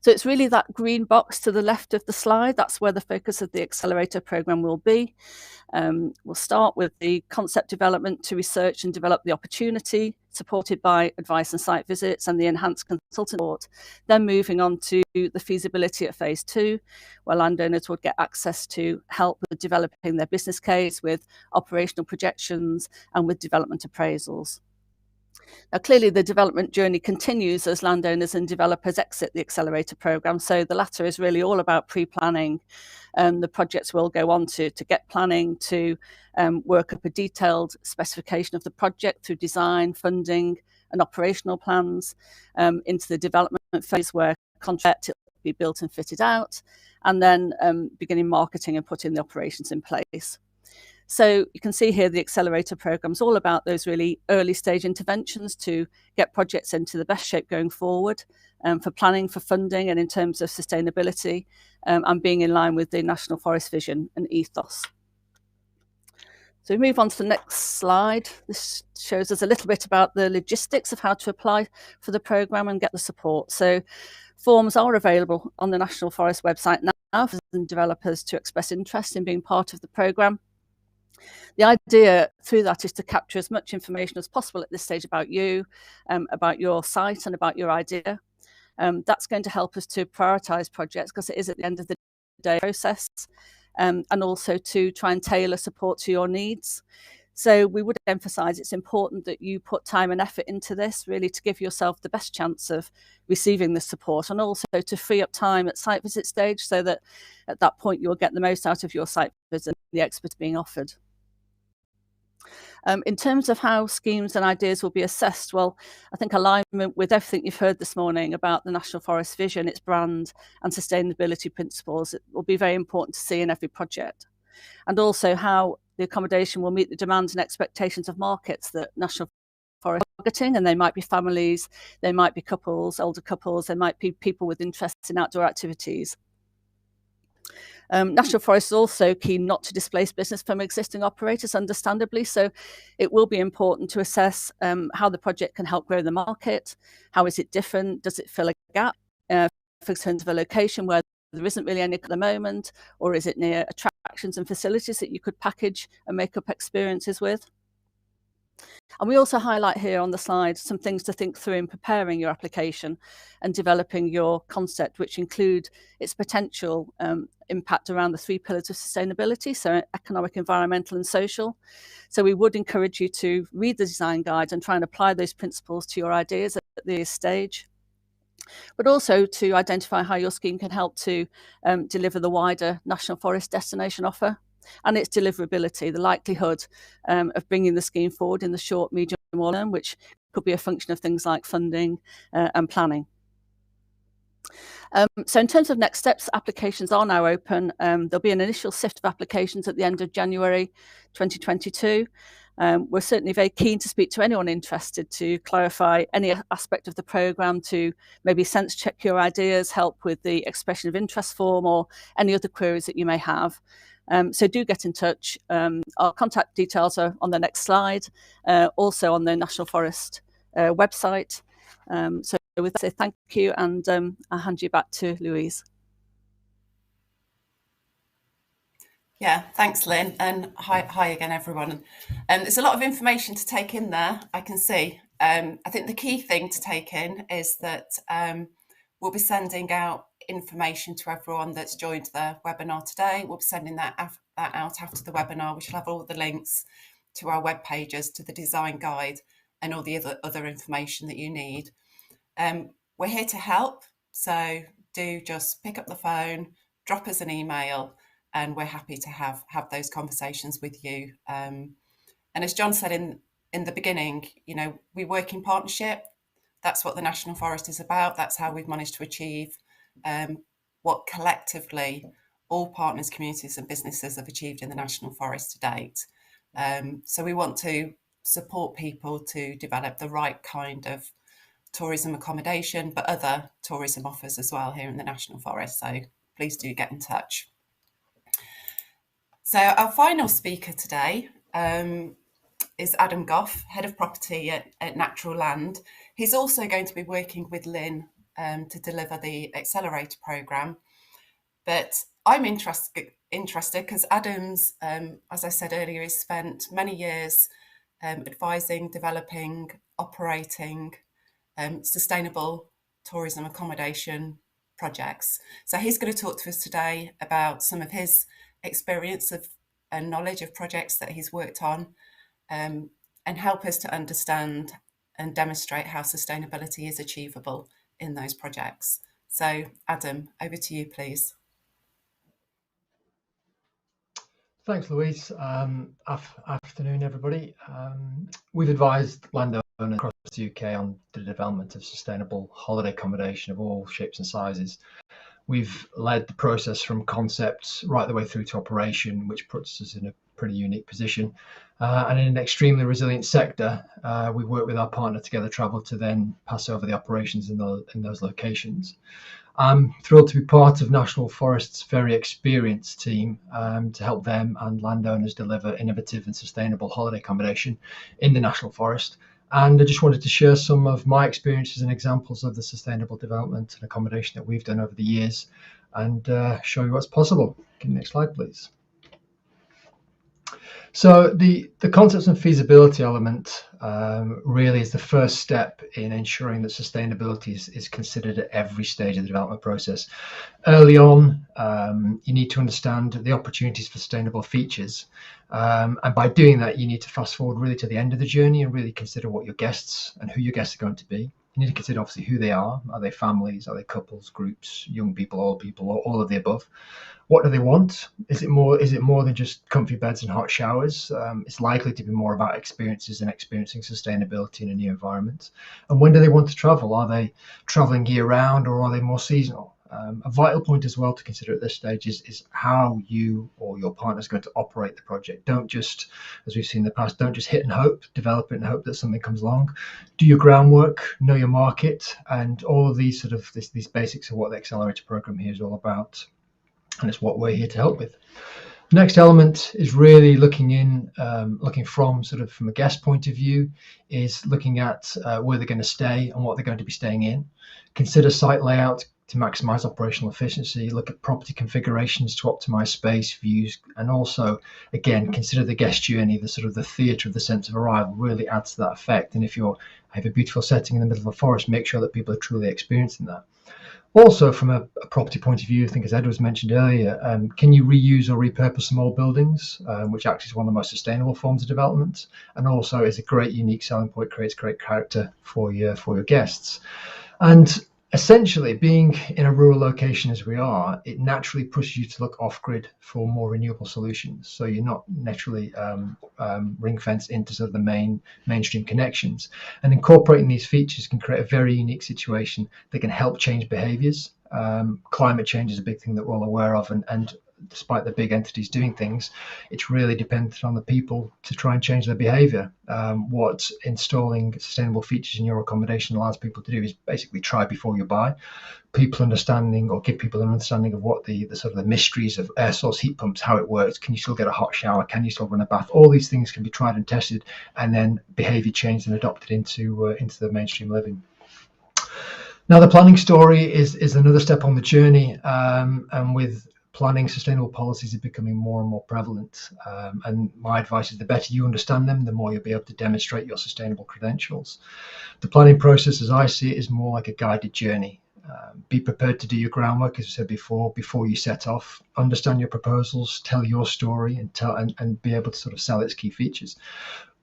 So it's really that green box to the left of the slide. That's where the focus of the Accelerator Program will be. We'll start with the concept development to research and develop the opportunity, supported by advice and site visits and the enhanced consultant support. Then moving on to the feasibility at phase 2, where landowners would get access to help with developing their business case, with operational projections and with development appraisals. Now, clearly the development journey continues as landowners and developers exit the Accelerator Program. So the latter is really all about pre-planning. The projects will go on to get planning, to work up a detailed specification of the project through design, funding and operational plans, into the development phase where contract be built and fitted out, and then beginning marketing and putting the operations in place. So you can see here the Accelerator Program is all about those really early stage interventions to get projects into the best shape going forward, for planning, for funding, and in terms of sustainability, and being in line with the National Forest vision and ethos. So we move on to the next slide. This shows us a little bit about the logistics of how to apply for the programme and get the support. So forms are available on the National Forest website now for developers to express interest in being part of the programme. The idea through that is to capture as much information as possible at this stage about you, about your site and about your idea. That's going to help us to prioritise projects, because it is at the end of the day process, and also to try and tailor support to your needs. So we would emphasise it's important that you put time and effort into this, really to give yourself the best chance of receiving the support, and also to free up time at site visit stage, so that at that point you'll get the most out of your site visit and the expert being offered. In terms of how schemes and ideas will be assessed, well, I think alignment with everything you've heard this morning about the National Forest vision, its brand and sustainability principles, it will be very important to see in every project. And also how the accommodation will meet the demands and expectations of markets that National Forest are targeting, and they might be families, they might be couples, older couples, they might be people with interests in outdoor activities. National Forest is also keen not to displace business from existing operators, understandably, so it will be important to assess how the project can help grow the market. How is it different? Does it fill a gap, for instance, of a location where there isn't really any at the moment, or is it near attractions and facilities that you could package and make up experiences with? And we also highlight here on the slide some things to think through in preparing your application and developing your concept, which include its potential impact around the 3 pillars of sustainability, so economic, environmental and social. So we would encourage you to read the design guide and try and apply those principles to your ideas at this stage, but also to identify how your scheme can help to deliver the wider National Forest destination offer and its deliverability, the likelihood of bringing the scheme forward in the short, medium or long term, which could be a function of things like funding and planning. So in terms of next steps, applications are now open. There'll be an initial sift of applications at the end of January 2022. We're certainly very keen to speak to anyone interested to clarify any aspect of the programme, to maybe sense check your ideas, help with the expression of interest form or any other queries that you may have. So do get in touch. Our contact details are on the next slide, also on the National Forest website. So with that, I say thank you, and I'll hand you back to Louise. Yeah, thanks, Lynn, and hi again, everyone. There's a lot of information to take in there, I can see. I think the key thing to take in is that we'll be sending out information to everyone that's joined the webinar today. We'll be sending that out after the webinar, which will have all the links to our web pages, to the design guide and all the other information that you need. We're here to help, so do just pick up the phone, drop us an email, and we're happy to have those conversations with you. And as John said in the beginning, you know, we work in partnership. That's what the National Forest is about. That's how we've managed to achieve what collectively all partners, communities and businesses have achieved in the National Forest to date. So we want to support people to develop the right kind of tourism accommodation, but other tourism offers as well here in the National Forest. So please do get in touch. So our final speaker today is Adam Gough, Head of Property at Natural Land. He's also going to be working with Lynn to deliver the Accelerator Program. But I'm interested because Adam's, as I said earlier, has spent many years advising, developing, operating sustainable tourism accommodation projects. So he's going to talk to us today about some of his experience of and knowledge of projects that he's worked on, and help us to understand and demonstrate how sustainability is achievable in those projects. So Adam, over to you, please. Thanks, Louise. Afternoon, everybody. We've advised landowners across the UK on the development of sustainable holiday accommodation of all shapes and sizes. We've led the process from concepts right the way through to operation, which puts us in a pretty unique position. And in an extremely resilient sector, we work with our partner Together Travel to then pass over the operations in those locations. I'm thrilled to be part of National Forest's very experienced team to help them and landowners deliver innovative and sustainable holiday accommodation in the National Forest. And I just wanted to share some of my experiences and examples of the sustainable development and accommodation that we've done over the years and show you what's possible. Can you next slide, please? So the concepts and feasibility element really is the first step in ensuring that sustainability is considered at every stage of the development process. Early on, you need to understand the opportunities for sustainable features. And by doing that, you need to fast forward really to the end of the journey and really consider what your guests and who your guests are going to be. You need to consider obviously who they are. Are they families? Are they couples, groups, young people, old people, or all of the above? What do they want? Is it more than just comfy beds and hot showers? It's likely to be more about experiences and experiencing sustainability in a new environment. And when do they want to travel? Are they traveling year round or are they more seasonal? A vital point as well to consider at this stage is how you or your partner is going to operate the project. Don't just, as we've seen in the past, don't just hit and hope, develop it and hope that something comes along. Do your groundwork, know your market, and all of these these basics are what the Accelerator Program here is all about. And it's what we're here to help with. The next element is really looking from a guest point of view, is looking at where they're going to stay and what they're going to be staying in. Consider site layout to maximize operational efficiency, look at property configurations to optimize space, views, and also, again, consider the guest journey, the theatre of the sense of arrival really adds to that effect. And if you have a beautiful setting in the middle of a forest, make sure that people are truly experiencing that. Also, from a property point of view, I think as Ed was mentioned earlier, can you reuse or repurpose some old buildings, which actually is one of the most sustainable forms of development, and also is a great unique selling point, creates great character for your guests. And essentially, being in a rural location as we are, it naturally pushes you to look off-grid for more renewable solutions. So you're not naturally ring-fenced into the mainstream connections. And incorporating these features can create a very unique situation that can help change behaviours. Climate change is a big thing that we're all aware of, and despite the big entities doing things, it's really dependent on the people to try and change their behaviour. What installing sustainable features in your accommodation allows people to do is basically try before you buy. Give people an understanding of what the mysteries of air source heat pumps, how it works. Can you still get a hot shower? Can you still run a bath? All these things can be tried and tested, and then behaviour changed and adopted into the mainstream living. Now, the planning story is another step on the journey, and with planning, sustainable policies are becoming more and more prevalent. And my advice is the better you understand them, the more you'll be able to demonstrate your sustainable credentials. The planning process, as I see it, is more like a guided journey. Be prepared to do your groundwork, as I said before you set off. Understand your proposals, tell your story, and be able to sell its key features.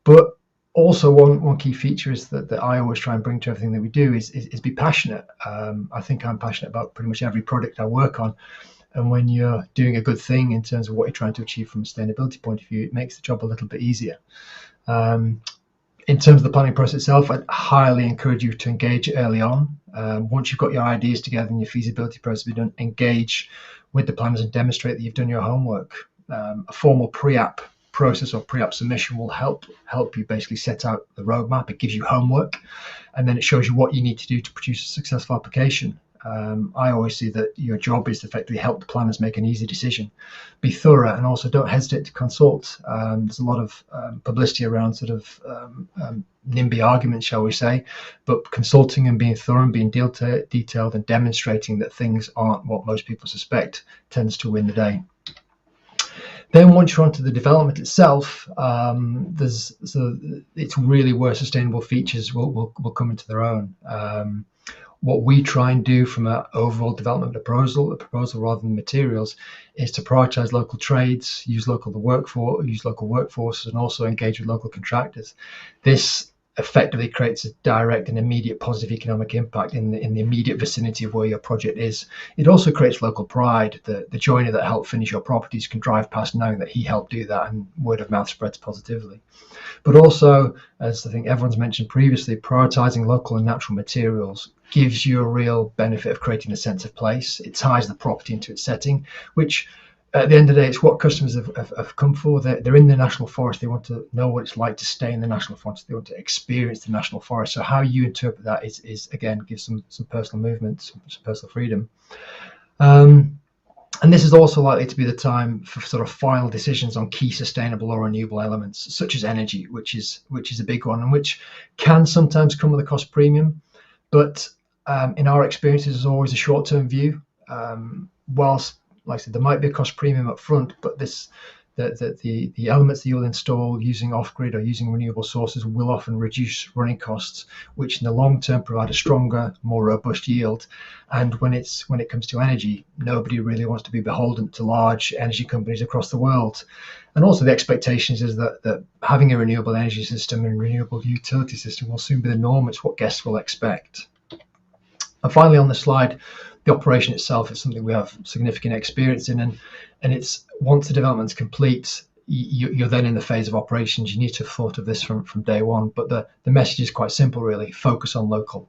But also, one key feature is that I always try and bring to everything that we do is be passionate. I think I'm passionate about pretty much every product I work on. And when you're doing a good thing in terms of what you're trying to achieve from a sustainability point of view, it makes the job a little bit easier. In terms of the planning process itself, I'd highly encourage you to engage early on. Once you've got your ideas together and your feasibility process be done, engage with the planners and demonstrate that you've done your homework. A formal pre-app process or pre-app submission will help you basically set out the roadmap. It gives you homework, and then it shows you what you need to do to produce a successful application. I always see that your job is to effectively help the planners make an easy decision. Be thorough, and also don't hesitate to consult. There's a lot of publicity around NIMBY arguments, shall we say, but consulting and being thorough and being detailed and demonstrating that things aren't what most people suspect tends to win the day. Then once you're onto the development itself, it's really where sustainable features will come into their own. What we try and do from an overall development proposal rather than materials, is to prioritise local trades, use local workforces, and also engage with local contractors. This effectively creates a direct and immediate positive economic impact in the immediate vicinity of where your project is. It also creates local pride. The joiner that helped finish your properties can drive past knowing that he helped do that, and word of mouth spreads positively. But also, as I think everyone's mentioned previously, prioritising local and natural materials gives you a real benefit of creating a sense of place. It ties the property into its setting, which at the end of the day, it's what customers have come for. They're in the National Forest. They want to know what it's like to stay in the National Forest. They want to experience the National Forest. So how you interpret that is again, gives some personal movement, some personal freedom. And this is also likely to be the time for sort of final decisions on key sustainable or renewable elements, such as energy, which is a big one, and which can sometimes come with a cost premium. But in our experience, there's always a short-term view. Whilst, like I said, there might be a cost premium up front, but the elements that you'll install using off-grid or using renewable sources will often reduce running costs, which in the long term provide a stronger, more robust yield. And when it comes to energy, nobody really wants to be beholden to large energy companies across the world. And also the expectations is that having a renewable energy system and renewable utility system will soon be the norm. It's what guests will expect. And finally, on this slide, the operation itself is something we have significant experience in, and it's once the development's complete, you're then in the phase of operations. You need to have thought of this from day one, but the message is quite simple, really. Focus on local,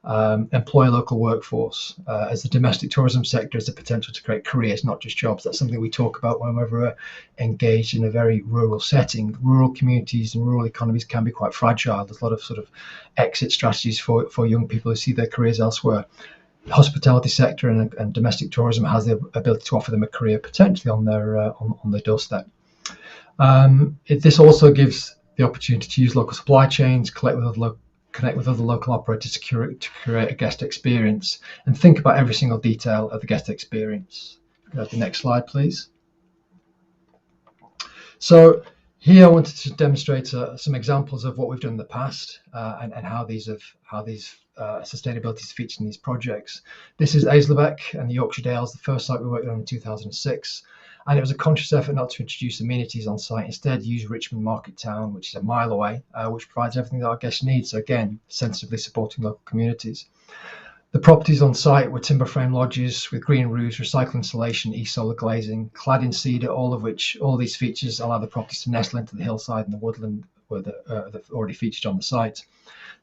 employ a local workforce, as the domestic tourism sector has the potential to create careers, not just jobs. That's something we talk about whenever we're engaged in a very rural setting. Rural communities and rural economies can be quite fragile. There's a lot of sort of exit strategies for young people who see their careers elsewhere. The hospitality sector and domestic tourism has the ability to offer them a career potentially on their doorstep. This also gives the opportunity to use local supply chains, connect with other local operators to create a guest experience, and think about every single detail of the guest experience. Go to the next slide, please. So here I wanted to demonstrate some examples of what we've done in the past and how these sustainability is featured in these projects. This is Aislebeck and the Yorkshire Dales, the first site we worked on in 2006. And it was a conscious effort not to introduce amenities on site. Instead, use Richmond Market Town, which is a mile away, which provides everything that our guests need. So again, sensitively supporting local communities. The properties on site were timber frame lodges with green roofs, recycled insulation, e-solar glazing, clad in cedar, all these features allow the properties to nestle into the hillside and the woodland where they're already featured on the site.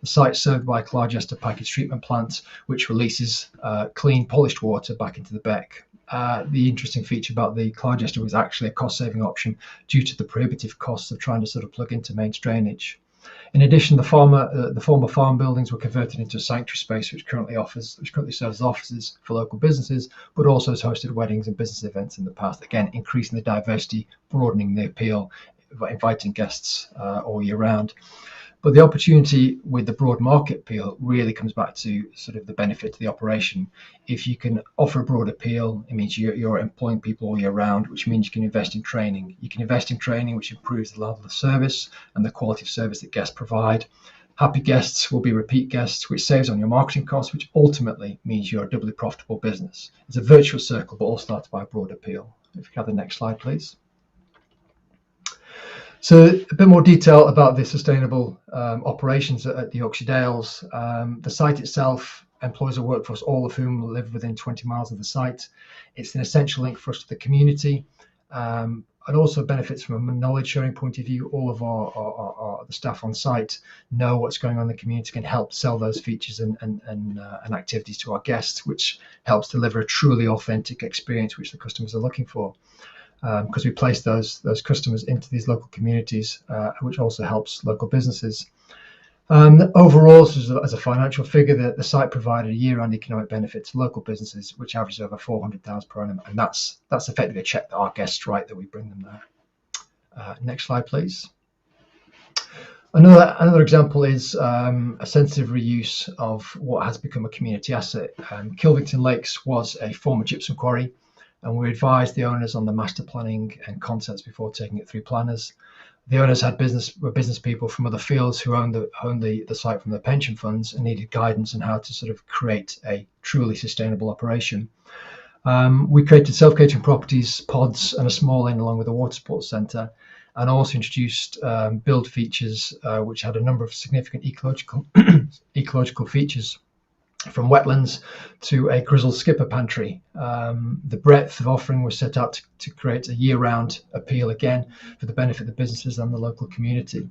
The site is served by a Clargester package treatment plant, which releases clean, polished water back into the beck. The interesting feature about the Clargester was actually a cost-saving option due to the prohibitive costs of trying to sort of plug into mains drainage. In addition, the former farm buildings were converted into a sanctuary space, which currently serves as offices for local businesses, but also has hosted weddings and business events in the past. Again, increasing the diversity, broadening the appeal, inviting guests all year round. But the opportunity with the broad market appeal really comes back to sort of the benefit to the operation. If you can offer a broad appeal, it means you're employing people all year round, which means you can invest in training. You can invest in training, which improves the level of service and the quality of service that guests provide. Happy guests will be repeat guests, which saves on your marketing costs, which ultimately means you're a doubly profitable business. It's a virtuous circle, but all started by a broad appeal. If you have the next slide, please. So a bit more detail about the sustainable operations at the Yorkshire Dales. The site itself employs a workforce, all of whom live within 20 miles of the site. It's an essential link for us to the community. It also benefits from a knowledge sharing point of view. All of the staff on site know what's going on in the community, can help sell those features and activities to our guests, which helps deliver a truly authentic experience which the customers are looking for. Because we place those customers into these local communities, which also helps local businesses. Overall, as a financial figure, the site provided a year-round economic benefit to local businesses, which averages over $400,000 per annum, and that's effectively a check that our guests write that we bring them there. Next slide, please. Another example is a sensitive reuse of what has become a community asset. Kilvington Lakes was a former gypsum quarry, and we advised the owners on the master planning and concepts before taking it through planners. The owners were business people from other fields who owned the site from their pension funds and needed guidance on how to sort of create a truly sustainable operation. We created self-catering properties, pods, and a small inn along with a water sports centre, and also introduced build features which had a number of significant ecological features, from wetlands to a grizzled skipper pantry. The breadth of offering was set out to create a year-round appeal, again, for the benefit of the businesses and the local community.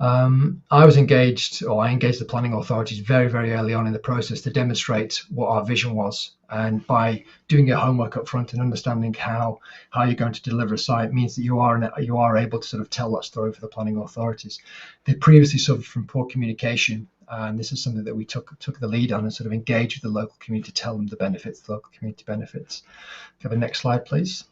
I engaged the planning authorities very, very early on in the process to demonstrate what our vision was. And by doing your homework up front and understanding how you're going to deliver a site means that you are able to sort of tell that story for the planning authorities. They previously suffered from poor communication, and this is something that we took the lead on and sort of engaged with the local community to tell them the local community benefits. Can I have a next slide, please?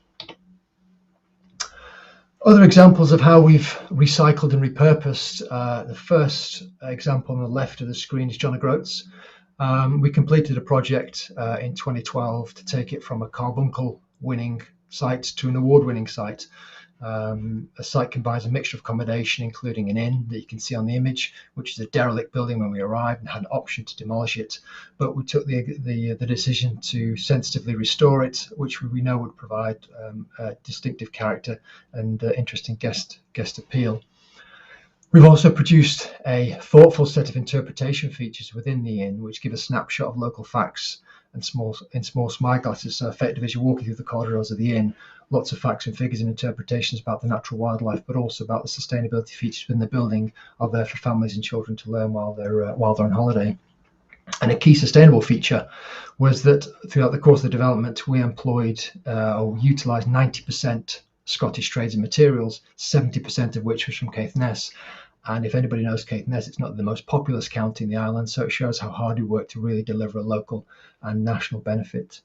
Other examples of how we've recycled and repurposed. The first example on the left of the screen is John O'Groats. We completed a project in 2012 to take it from a carbuncle winning site to an award-winning site. A site combines a mixture of accommodation, including an inn that you can see on the image, which is a derelict building when we arrived, and had an option to demolish it. But we took the decision to sensitively restore it, which we know would provide a distinctive character and interesting guest appeal. We've also produced a thoughtful set of interpretation features within the inn, which give a snapshot of local facts and small smart glasses. So effectively, as you're walking through the corridors of the inn, lots of facts and figures and interpretations about the natural wildlife, but also about the sustainability features within the building are there for families and children to learn while they're on holiday. And a key sustainable feature was that throughout the course of the development, we employed or utilised 90% Scottish trades and materials, 70% of which was from Caithness. And if anybody knows Caithness, it's not the most populous county in the island, so it shows how hard we work to really deliver a local and national benefit.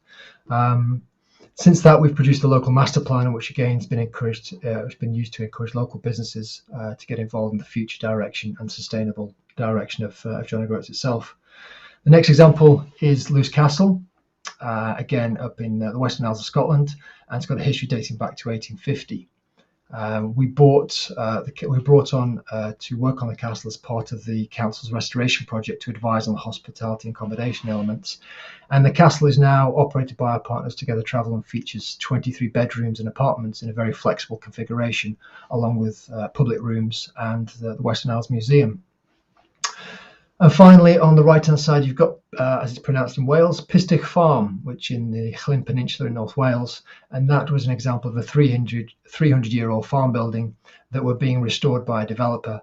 Since that, we've produced a local master plan, which again has been used to encourage local businesses to get involved in the future direction and sustainable direction of John O'Groats itself. The next example is Lewes Castle, again up in the Western Isles of Scotland, and it's got a history dating back to 1850. We brought on to work on the castle as part of the council's restoration project to advise on the hospitality and accommodation elements. And the castle is now operated by our partners Together Travel and features 23 bedrooms and apartments in a very flexible configuration, along with public rooms and the Western Isles Museum. And finally, on the right-hand side, you've got, as it's pronounced in Wales, Pistich Farm, which in the Llyn Peninsula in North Wales, and that was an example of a 300-year-old farm building that were being restored by a developer.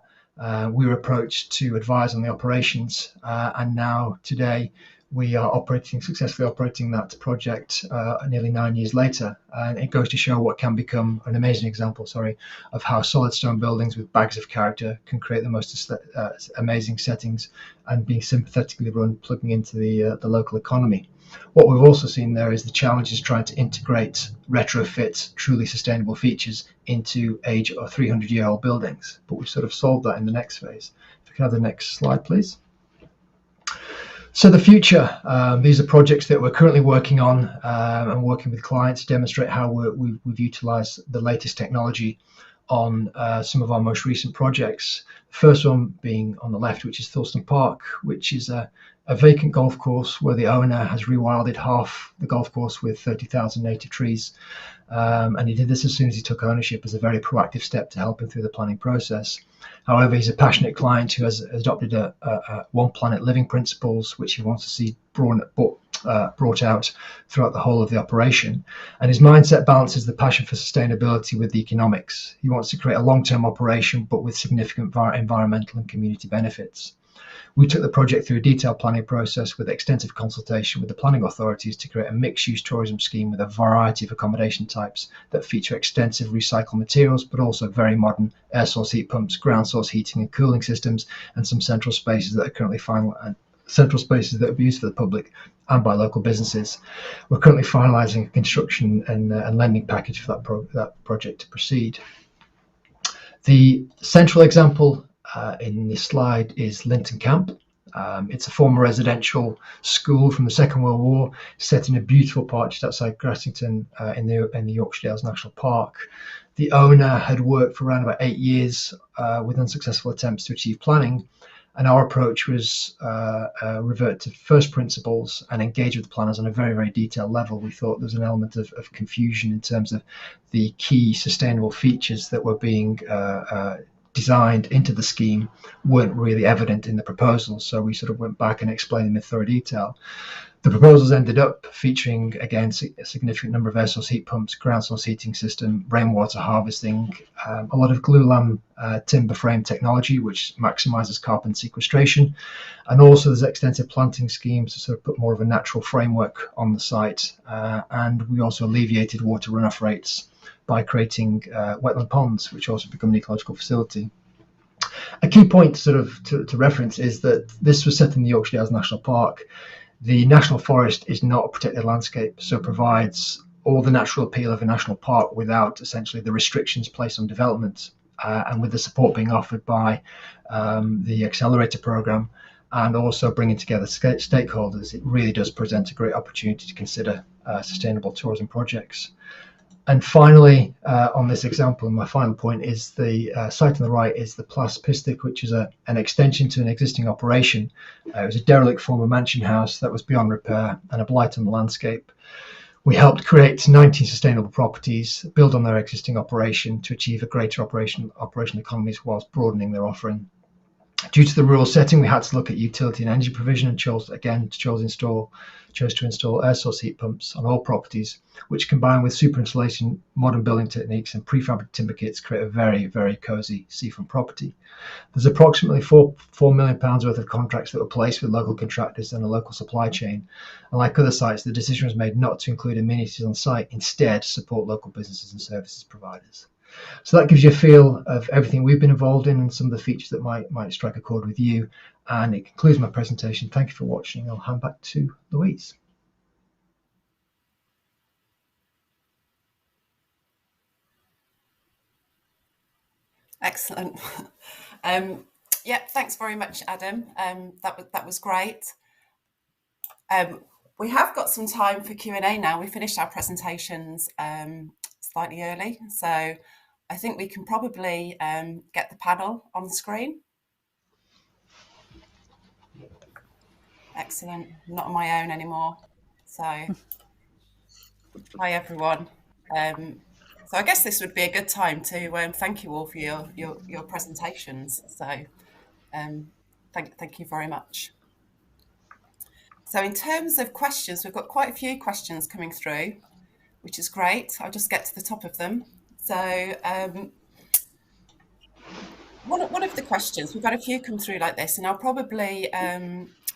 We were approached to advise on the operations, and now today we are successfully operating that project nearly 9 years later. And it goes to show what can become an amazing example, of how solid stone buildings with bags of character can create the most amazing settings and being sympathetically run, plugging into the local economy. What we've also seen there is the challenge is trying to integrate retrofit truly sustainable features into 300-year-old buildings. But we've sort of solved that in the next phase. If we can have the next slide, please. So the future, these are projects that we're currently working on and working with clients to demonstrate how we've utilised the latest technology on some of our most recent projects. The first one being on the left, which is Thilston Park, which is a vacant golf course where the owner has rewilded half the golf course with 30,000 native trees. And he did this as soon as he took ownership as a very proactive step to help him through the planning process. However, he's a passionate client who has adopted a One Planet living principles, which he wants to see brought out throughout the whole of the operation. And his mindset balances the passion for sustainability with the economics. He wants to create a long-term operation, but with significant environmental and community benefits. We took the project through a detailed planning process with extensive consultation with the planning authorities to create a mixed-use tourism scheme with a variety of accommodation types that feature extensive recycled materials, but also very modern air source heat pumps, ground source heating and cooling systems, and some central spaces that are currently central spaces that will be used for the public and by local businesses. We're currently finalising a construction and lending package for that project to proceed. The central example in this slide is Linton Camp. It's a former residential school from the Second World War, set in a beautiful park just outside Grassington in the Yorkshire Dales National Park. The owner had worked for around about 8 years with unsuccessful attempts to achieve planning, and our approach was revert to first principles and engage with the planners on a very, very detailed level. We thought there was an element of confusion in terms of the key sustainable features that were being designed into the scheme weren't really evident in the proposal, so we sort of went back and explained them in thorough detail. The proposals ended up featuring, again, a significant number of air source heat pumps, ground source heating system, rainwater harvesting, a lot of glulam timber frame technology, which maximizes carbon sequestration. And also there's extensive planting schemes to sort of put more of a natural framework on the site. And we also alleviated water runoff rates by creating wetland ponds, which also become an ecological facility. A key point to reference is that this was set in the Yorkshire Dales National Park. The National Forest is not a protected landscape, so provides all the natural appeal of a national park without essentially the restrictions placed on development. And with the support being offered by the Accelerator Program and also bringing together stakeholders, it really does present a great opportunity to consider sustainable tourism projects. And finally, on this example, my final point is the site on the right is the Plas Pistic, which is an extension to an existing operation. It was a derelict former mansion house that was beyond repair and a blight on the landscape. We helped create 19 sustainable properties, build on their existing operation to achieve a greater operational economies whilst broadening their offering. Due to the rural setting, we had to look at utility and energy provision and chose to install air source heat pumps on all properties, which combined with super insulation, modern building techniques and prefabricated timber kits create a very, very cosy seafront property. There's approximately £4 million worth of contracts that were placed with local contractors and a local supply chain. And like other sites, the decision was made not to include amenities on site, instead support local businesses and services providers. So that gives you a feel of everything we've been involved in and some of the features that might strike a chord with you. And it concludes my presentation. Thank you for watching. I'll hand back to Louise. Excellent. Yeah, thanks very much, Adam. That was great. We have got some time for Q&A now. We finished our presentations slightly early, so I think we can probably get the panel on the screen. Excellent. I'm not on my own anymore. So, hi everyone. So I guess this would be a good time to thank you all for your presentations. So thank you very much. So in terms of questions, we've got quite a few questions coming through, which is great. I'll just get to the top of them. So one of the questions, we've got a few come through like this, and I'll probably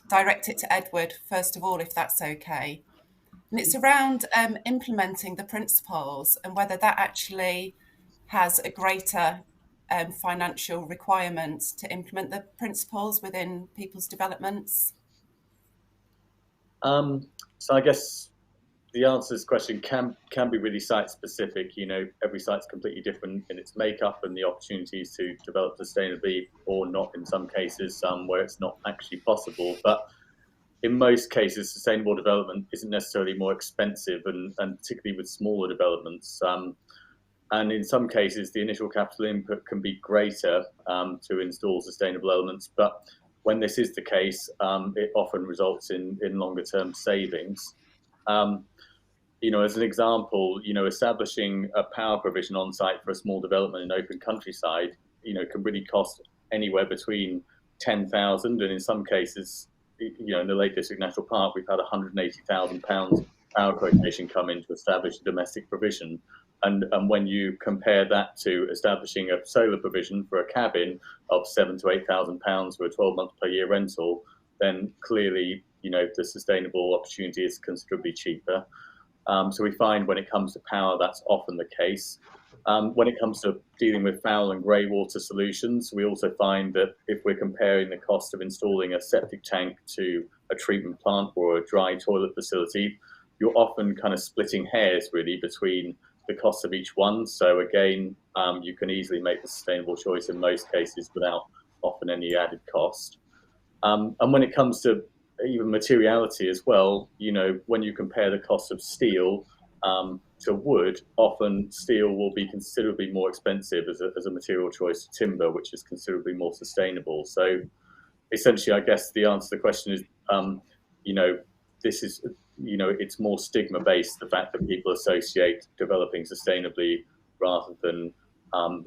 direct it to Edward first of all, if that's okay. And it's around implementing the principles and whether that actually has a greater financial requirement to implement the principles within people's developments. So I guess the answer to this question can be really site specific. You know, every site's completely different in its makeup and the opportunities to develop sustainably, or not in some cases, where it's not actually possible. But in most cases, sustainable development isn't necessarily more expensive, and particularly with smaller developments. And in some cases, the initial capital input can be greater to install sustainable elements. But when this is the case, it often results in longer term savings. You know, as an example, you know, establishing a power provision on site for a small development in open countryside, you know, can really cost anywhere between 10,000 and in some cases, you know, in the Lake District National Park, we've had £180,000 power quotation come in to establish a domestic provision. And when you compare that to establishing a solar provision for a cabin of £7,000 to £8,000 for a 12-month per year rental, then clearly, you know, the sustainable opportunity is considerably cheaper. So we find when it comes to power, that's often the case. When it comes to dealing with foul and grey water solutions, we also find that if we're comparing the cost of installing a septic tank to a treatment plant or a dry toilet facility, you're often kind of splitting hairs really between the cost of each one. So again, you can easily make the sustainable choice in most cases without often any added cost. And when it comes to even materiality as well, you know, when you compare the cost of steel to wood, often steel will be considerably more expensive as a material choice to timber, which is considerably more sustainable. So essentially, I guess the answer to the question is, you know, this is, you know, it's more stigma based, the fact that people associate developing sustainably rather than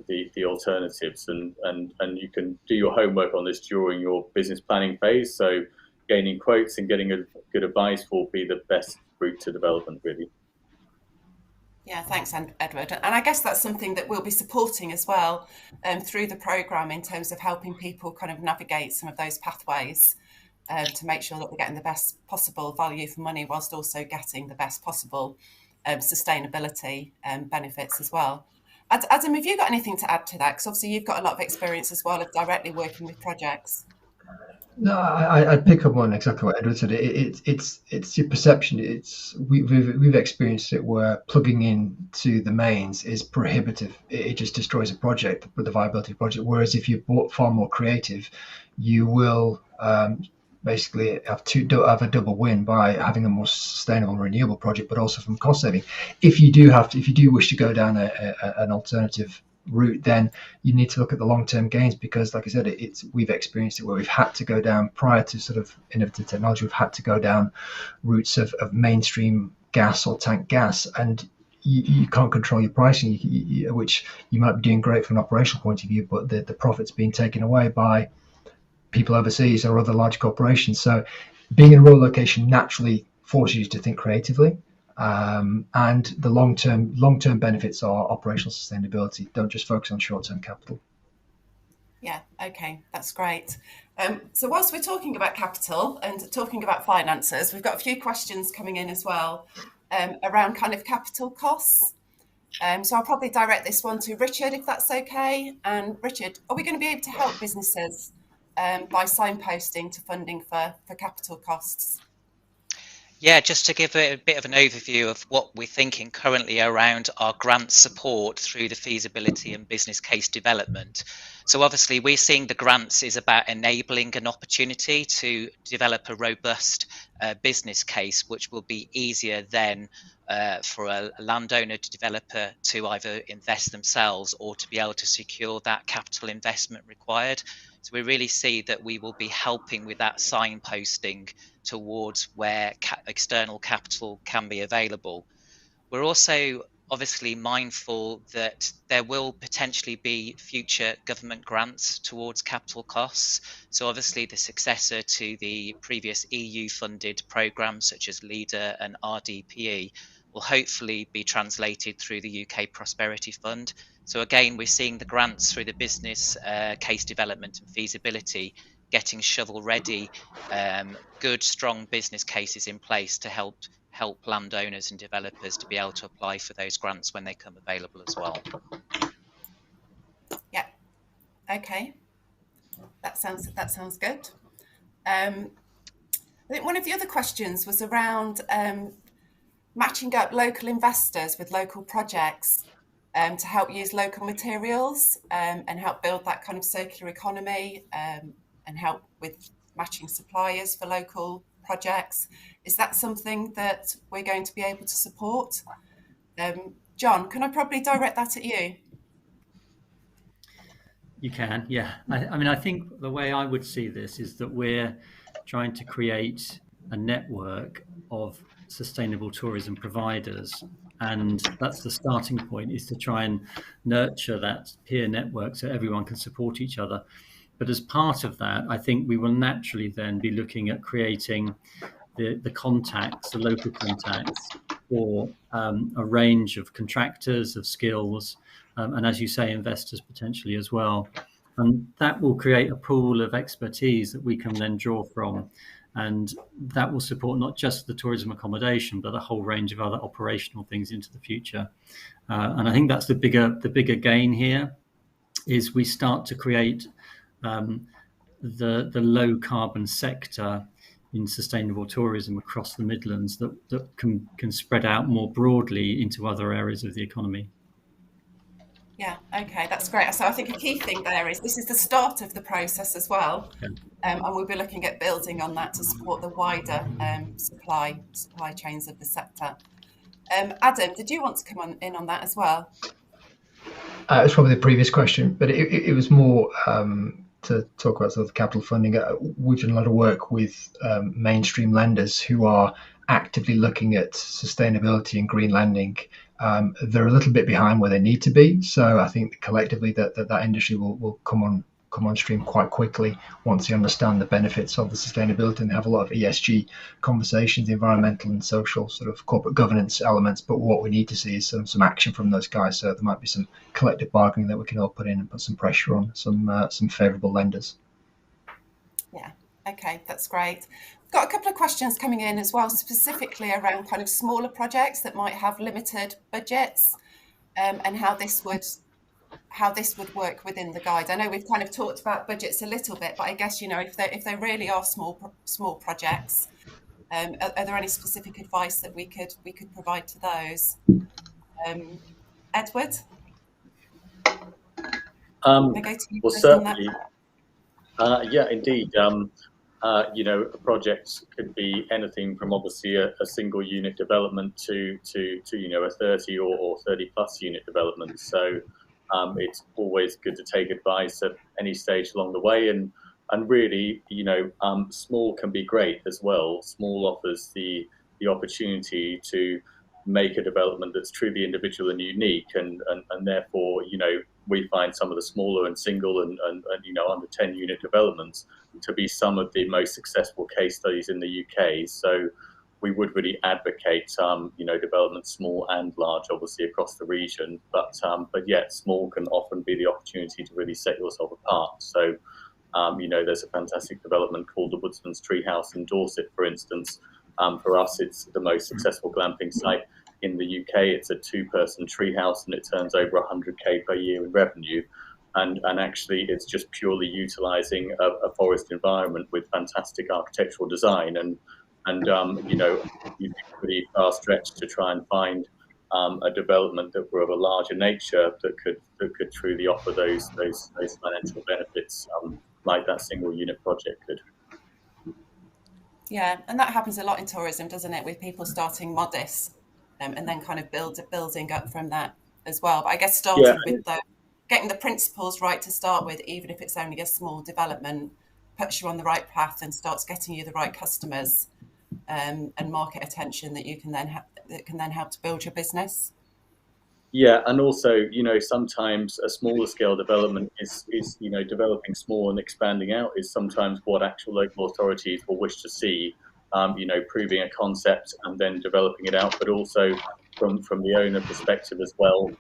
the alternatives, and you can do your homework on this during your business planning phase. So gaining quotes and getting good advice will be the best route to development, really. Yeah, thanks, Edward. And I guess that's something that we'll be supporting as well through the programme in terms of helping people kind of navigate some of those pathways to make sure that we're getting the best possible value for money whilst also getting the best possible sustainability benefits as well. Adam, have you got anything to add to that? Because obviously you've got a lot of experience as well of directly working with projects. No, I'd pick up on exactly what Edward said. It's your perception. We've experienced it where plugging in to the mains is prohibitive. It just destroys a project, the viability of the project. Whereas if you're far more creative, you will basically have a double win by having a more sustainable and renewable project, but also from cost saving. If you do wish to go down an alternative route, then you need to look at the long-term gains, because like I said, we've experienced it where we've had to go down, prior to sort of innovative technology, we've had to go down routes of mainstream gas or tank gas, and you can't control your pricing, which you might be doing great from an operational point of view, but the profit's being taken away by people overseas or other large corporations. So being in a rural location naturally forces you to think creatively. And the long-term benefits are operational sustainability. Don't just focus on short-term capital. Yeah, okay, that's great. So whilst we're talking about capital and talking about finances, we've got a few questions coming in as well around kind of capital costs. So I'll probably direct this one to Richard, if that's okay. And Richard, are we going to be able to help businesses by signposting to funding for capital costs? Yeah, just to give a bit of an overview of what we're thinking currently around our grant support through the feasibility and business case development. So obviously we're seeing the grants is about enabling an opportunity to develop a robust business case, which will be easier then for a landowner to developer to either invest themselves or to be able to secure that capital investment required. So we really see that we will be helping with that signposting towards where external capital can be available. We're also obviously mindful that there will potentially be future government grants towards capital costs. So obviously the successor to the previous EU funded programmes such as LEADER and RDPE will hopefully be translated through the UK Prosperity Fund. So again, we're seeing the grants through the business case development and feasibility getting shovel ready, good strong business cases in place to help landowners and developers to be able to apply for those grants when they come available as well. Yeah, okay, that sounds good. I think one of the other questions was around matching up local investors with local projects to help use local materials and help build that kind of circular economy and help with matching suppliers for local projects. Is that something that we're going to be able to support? John, can I probably direct that at you? You can, yeah. I mean, I think the way I would see this is that we're trying to create a network of sustainable tourism providers, and that's the starting point, is to try and nurture that peer network so everyone can support each other. But as part of that, I think we will naturally then be looking at creating the contacts, the local contacts for a range of contractors, of skills, and as you say, investors potentially as well. And that will create a pool of expertise that we can then draw from. And that will support not just the tourism accommodation, but a whole range of other operational things into the future. And I think that's the bigger gain here, is we start to create the low carbon sector in sustainable tourism across the Midlands that can spread out more broadly into other areas of the economy. Yeah, okay, that's great. So I think a key thing there is this is the start of the process as well, and we'll be looking at building on that to support the wider supply chains of the sector. Adam, did you want to come in on that as well? It's probably the previous question, but it was more to talk about sort of capital funding. We've done a lot of work with mainstream lenders who are actively looking at sustainability and green lending. They're a little bit behind where they need to be, so I think collectively that industry will come on come on stream quite quickly once they understand the benefits of the sustainability, and they have a lot of ESG conversations, the environmental and social sort of corporate governance elements. But what we need to see is some action from those guys. So there might be some collective bargaining that we can all put in and put some pressure on some favourable lenders. Yeah, okay, that's great. Got a couple of questions coming in as well, specifically around kind of smaller projects that might have limited budgets, and how this would work within the guide. I know we've kind of talked about budgets a little bit, but I guess, if they really are small projects, are there any specific advice that we could provide to those? Edward? Well, certainly. Yeah, indeed. Projects could be anything from obviously a single unit development to a 30 or 30 plus unit development. So it's always good to take advice at any stage along the way, and really, small can be great as well. Small offers the opportunity to make a development that's truly individual and unique, and therefore, we find some of the smaller and single and under 10 unit developments to be some of the most successful case studies in the UK. So we would really advocate, development small and large, obviously across the region, but yet small can often be the opportunity to really set yourself apart. So, there's a fantastic development called the Woodsman's Treehouse in Dorset, for instance. For us, it's the most successful glamping site in the UK. It's a 2-person treehouse, and it turns over 100k per year in revenue. And actually, it's just purely utilising a forest environment with fantastic architectural design. And you'd be pretty far-stretched to try and find a development that were of a larger nature that could truly offer those financial benefits like that single unit project could. Yeah, and that happens a lot in tourism, doesn't it? With people starting modest and then kind of building up from that as well. But I guess starting with getting the principles right to start with, even if it's only a small development, puts you on the right path and starts getting you the right customers and market attention that you can then help to build your business. Yeah, and also, sometimes a smaller scale development is developing small and expanding out is sometimes what actual local authorities will wish to see, proving a concept and then developing it out, but also from the owner perspective as well.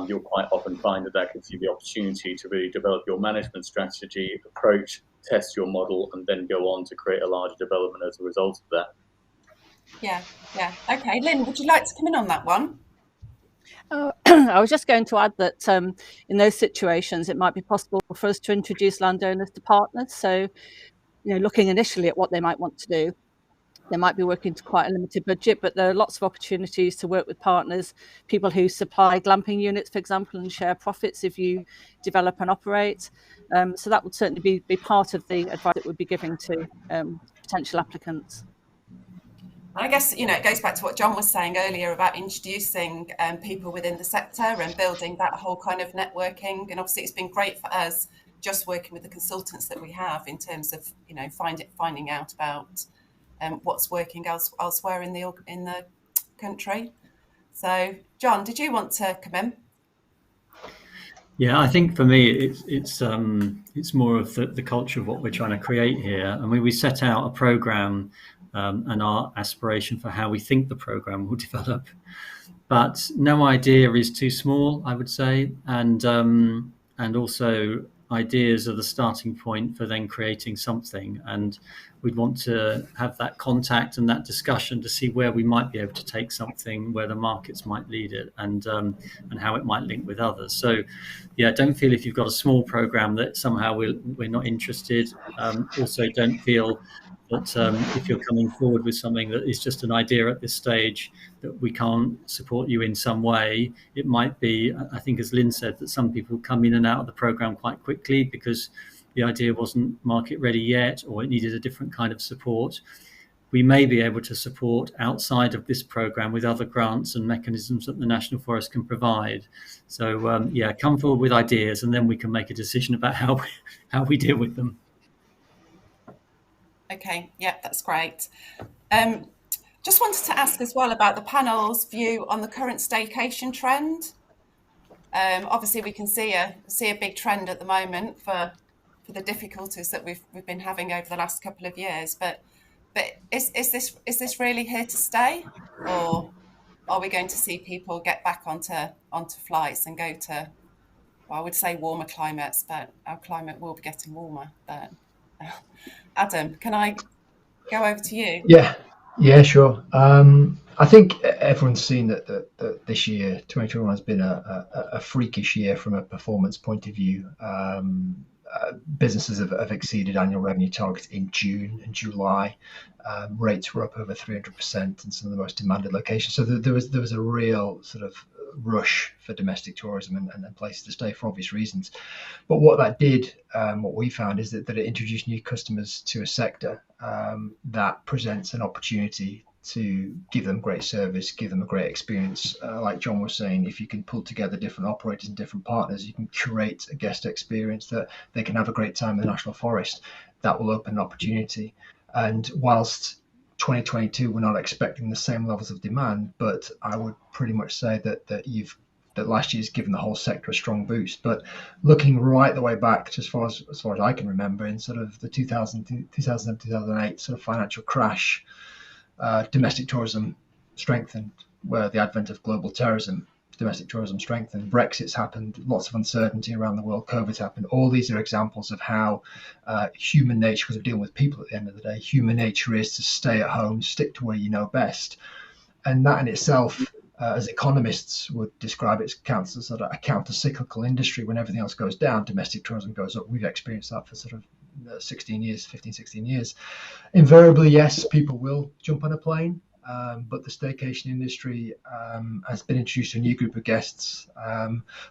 You'll quite often find that gives you the opportunity to really develop your management strategy, approach, test your model, and then go on to create a larger development as a result of that. Yeah. Okay, Lynn, would you like to come in on that one? I was just going to add that in those situations, it might be possible for us to introduce landowners to partners. So, looking initially at what they might want to do, they might be working to quite a limited budget, but there are lots of opportunities to work with partners, people who supply glamping units, for example, and share profits if you develop and operate. So that would certainly be part of the advice that we'd be giving to potential applicants. I guess, it goes back to what John was saying earlier about introducing people within the sector and building that whole kind of networking. And obviously it's been great for us just working with the consultants that we have in terms of, finding out about what's working elsewhere in the country. So, John, did you want to come in? Yeah, I think for me, it's more of the culture of what we're trying to create here. I mean, we set out a program and our aspiration for how we think the program will develop, but no idea is too small, I would say, and also ideas are the starting point for then creating something. And we'd want to have that contact and that discussion to see where we might be able to take something, where the markets might lead it, and how it might link with others. So, yeah, don't feel if you've got a small program that somehow we're not interested. Also, don't feel that if you're coming forward with something that is just an idea at this stage, that we can't support you in some way. It might be, I think, as Lynn said, that some people come in and out of the program quite quickly because the idea wasn't market ready yet, or it needed a different kind of support. We may be able to support outside of this program with other grants and mechanisms that the National Forest can provide. So come forward with ideas, and then we can make a decision about how we deal with them. Okay, yeah, that's great. Just wanted to ask as well about the panel's view on the current staycation trend. Obviously, we can see a big trend at the moment for the difficulties that we've been having over the last couple of years. But is this really here to stay, or are we going to see people get back onto flights and go to, well, I would say warmer climates, but our climate will be getting warmer. But Adam, can I go over to you? Yeah, sure. I think everyone's seen that this year, 2021, has been a freakish year from a performance point of view. Businesses have exceeded annual revenue targets in June and July. Rates were up over 300% in some of the most demanded locations. So there was a real sort of rush for domestic tourism and places to stay for obvious reasons. But what that did, what we found, is that it introduced new customers to a sector that presents an opportunity to give them great service, give them a great experience. Like John was saying, if you can pull together different operators and different partners, you can curate a guest experience that they can have a great time in the National Forest. That will open an opportunity. And whilst 2022, we're not expecting the same levels of demand, but I would pretty much say that last year's given the whole sector a strong boost. But looking right the way back to as far as I can remember, in sort of the 2008 sort of financial crash, domestic tourism strengthened. Where the advent of global terrorism, domestic tourism strengthened. Brexit's happened, lots of uncertainty around the world, COVID's happened. All these are examples of how human nature, because we're dealing with people at the end of the day, human nature is to stay at home, stick to where you know best. And that in itself, as economists would describe it, counts as sort of a counter-cyclical industry. When everything else goes down, domestic tourism goes up. We've experienced that for sort of 16 years. Invariably, yes, people will jump on a plane, but the staycation industry has been introduced to a new group of guests.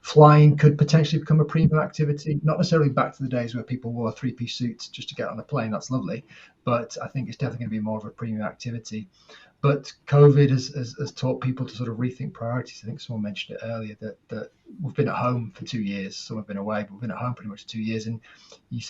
Flying could potentially become a premium activity, not necessarily back to the days where people wore three-piece suits just to get on a plane. That's lovely, but I think it's definitely going to be more of a premium activity. But COVID has taught people to sort of rethink priorities. I think someone mentioned it earlier that we've been at home for 2 years. Some have been away, but we've been at home pretty much 2 years. And you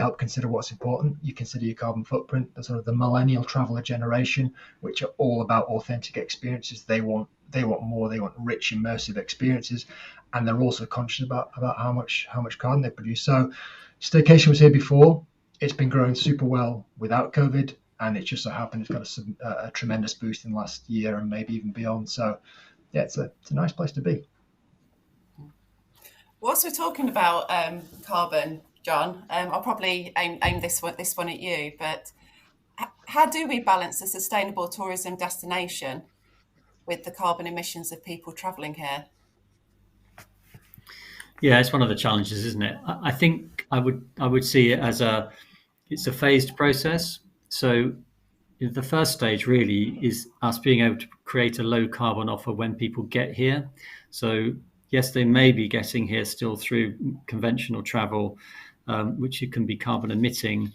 help consider what's important. You consider your carbon footprint. The sort of the millennial traveller generation, which are all about authentic experiences. They want more. They want rich, immersive experiences, and they're also conscious about how much carbon they produce. So, staycation was here before. It's been growing super well without COVID. And it just so happened it's got a tremendous boost in the last year and maybe even beyond. So, yeah, it's a nice place to be. Whilst we're talking about carbon, John, I'll probably aim this one at you. But how do we balance a sustainable tourism destination with the carbon emissions of people travelling here? Yeah, it's one of the challenges, isn't it? I think I would see it as it's a phased process. So the first stage really is us being able to create a low carbon offer when people get here. So yes, they may be getting here still through conventional travel, which can be carbon emitting.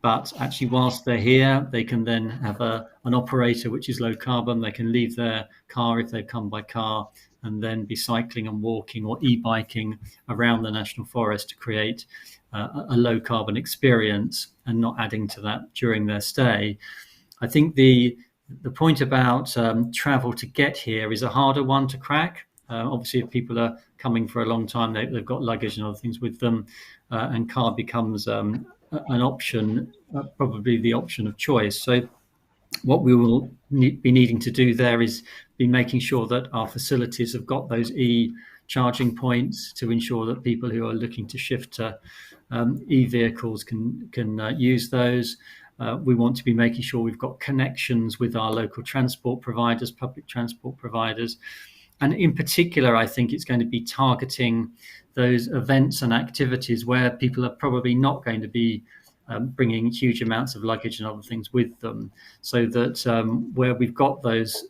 But actually, whilst they're here, they can then have an operator which is low carbon. They can leave their car if they've come by car and then be cycling and walking or e-biking around the National Forest to create a low carbon experience and not adding to that during their stay. I think the point about travel to get here is a harder one to crack. Obviously, if people are coming for a long time, they've got luggage and other things with them, and car becomes an option, probably the option of choice. So what we will be needing to do there is be making sure that our facilities have got those charging points to ensure that people who are looking to shift to e-vehicles can use those. We want to be making sure we've got connections with our local transport providers, public transport providers. And in particular, I think it's going to be targeting those events and activities where people are probably not going to be bringing huge amounts of luggage and other things with them, so that where we've got those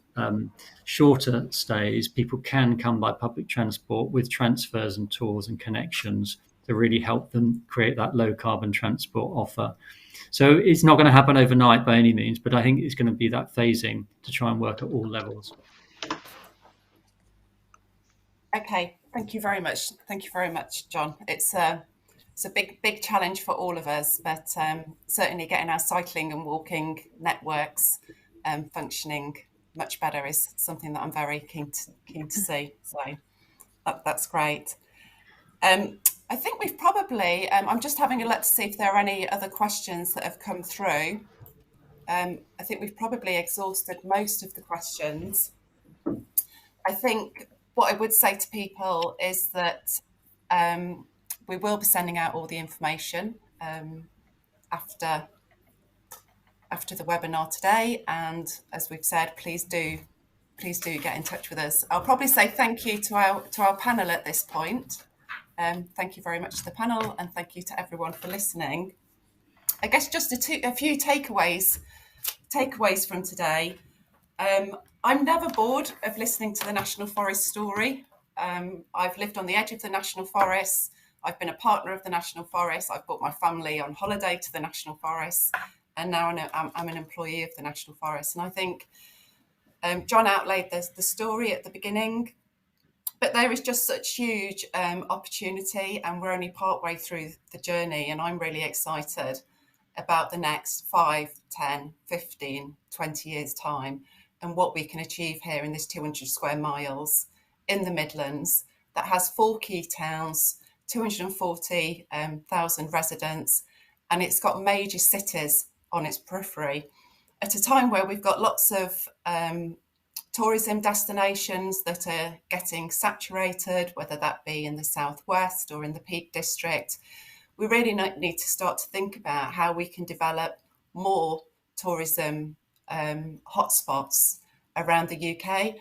shorter stays, people can come by public transport with transfers and tours and connections to really help them create that low carbon transport offer. So it's not going to happen overnight by any means, but I think it's going to be that phasing to try and work at all levels. Okay, thank you very much. Thank you very much, John. It's a big challenge for all of us, but certainly getting our cycling and walking networks functioning much better is something that I'm very keen to see. So that's great. I think we've probably, I'm just having a look to see if there are any other questions that have come through. I think we've probably exhausted most of the questions. I think what I would say to people is that we will be sending out all the information after the webinar today. And as we've said, please do get in touch with us. I'll probably say thank you to our panel at this point. Thank you very much to the panel, and thank you to everyone for listening. I guess just a few takeaways from today. I'm never bored of listening to the National Forest story. I've lived on the edge of the National Forest. I've been a partner of the National Forest. I've brought my family on holiday to the National Forest, and now I'm an employee of the National Forest. And I think John outlaid the story at the beginning, but there is just such huge opportunity, and we're only partway through the journey, and I'm really excited about the next 5, 10, 15, 20 years' time, and what we can achieve here in this 200 square miles in the Midlands that has 4 key towns, 240,000 residents, and it's got major cities on its periphery at a time where we've got lots of tourism destinations that are getting saturated, whether that be in the southwest or in the Peak District. We really need to start to think about how we can develop more tourism hotspots around the UK.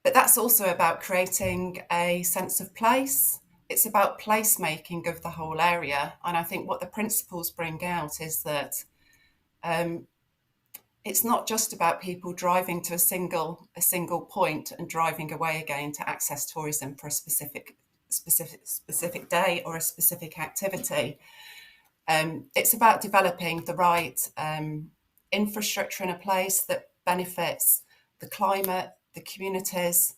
But that's also about creating a sense of place. It's about placemaking of the whole area. And I think what the principles bring out is that it's not just about people driving to a single point and driving away again to access tourism for a specific day or a specific activity. It's about developing the right infrastructure in a place that benefits the climate, the communities,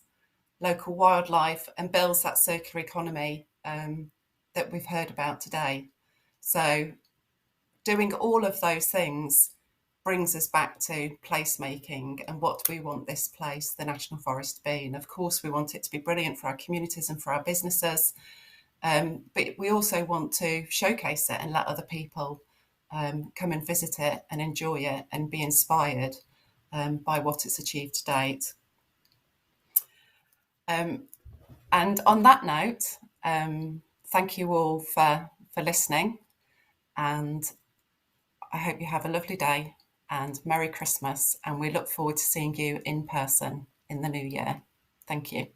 local wildlife, and builds that circular economy that we've heard about today. So doing all of those things brings us back to placemaking and what do we want this place, the National Forest, to be. And of course, we want it to be brilliant for our communities and for our businesses. But we also want to showcase it and let other people come and visit it and enjoy it and be inspired by what it's achieved to date. And on that note, thank you all for listening, and I hope you have a lovely day and Merry Christmas, and we look forward to seeing you in person in the new year. Thank you.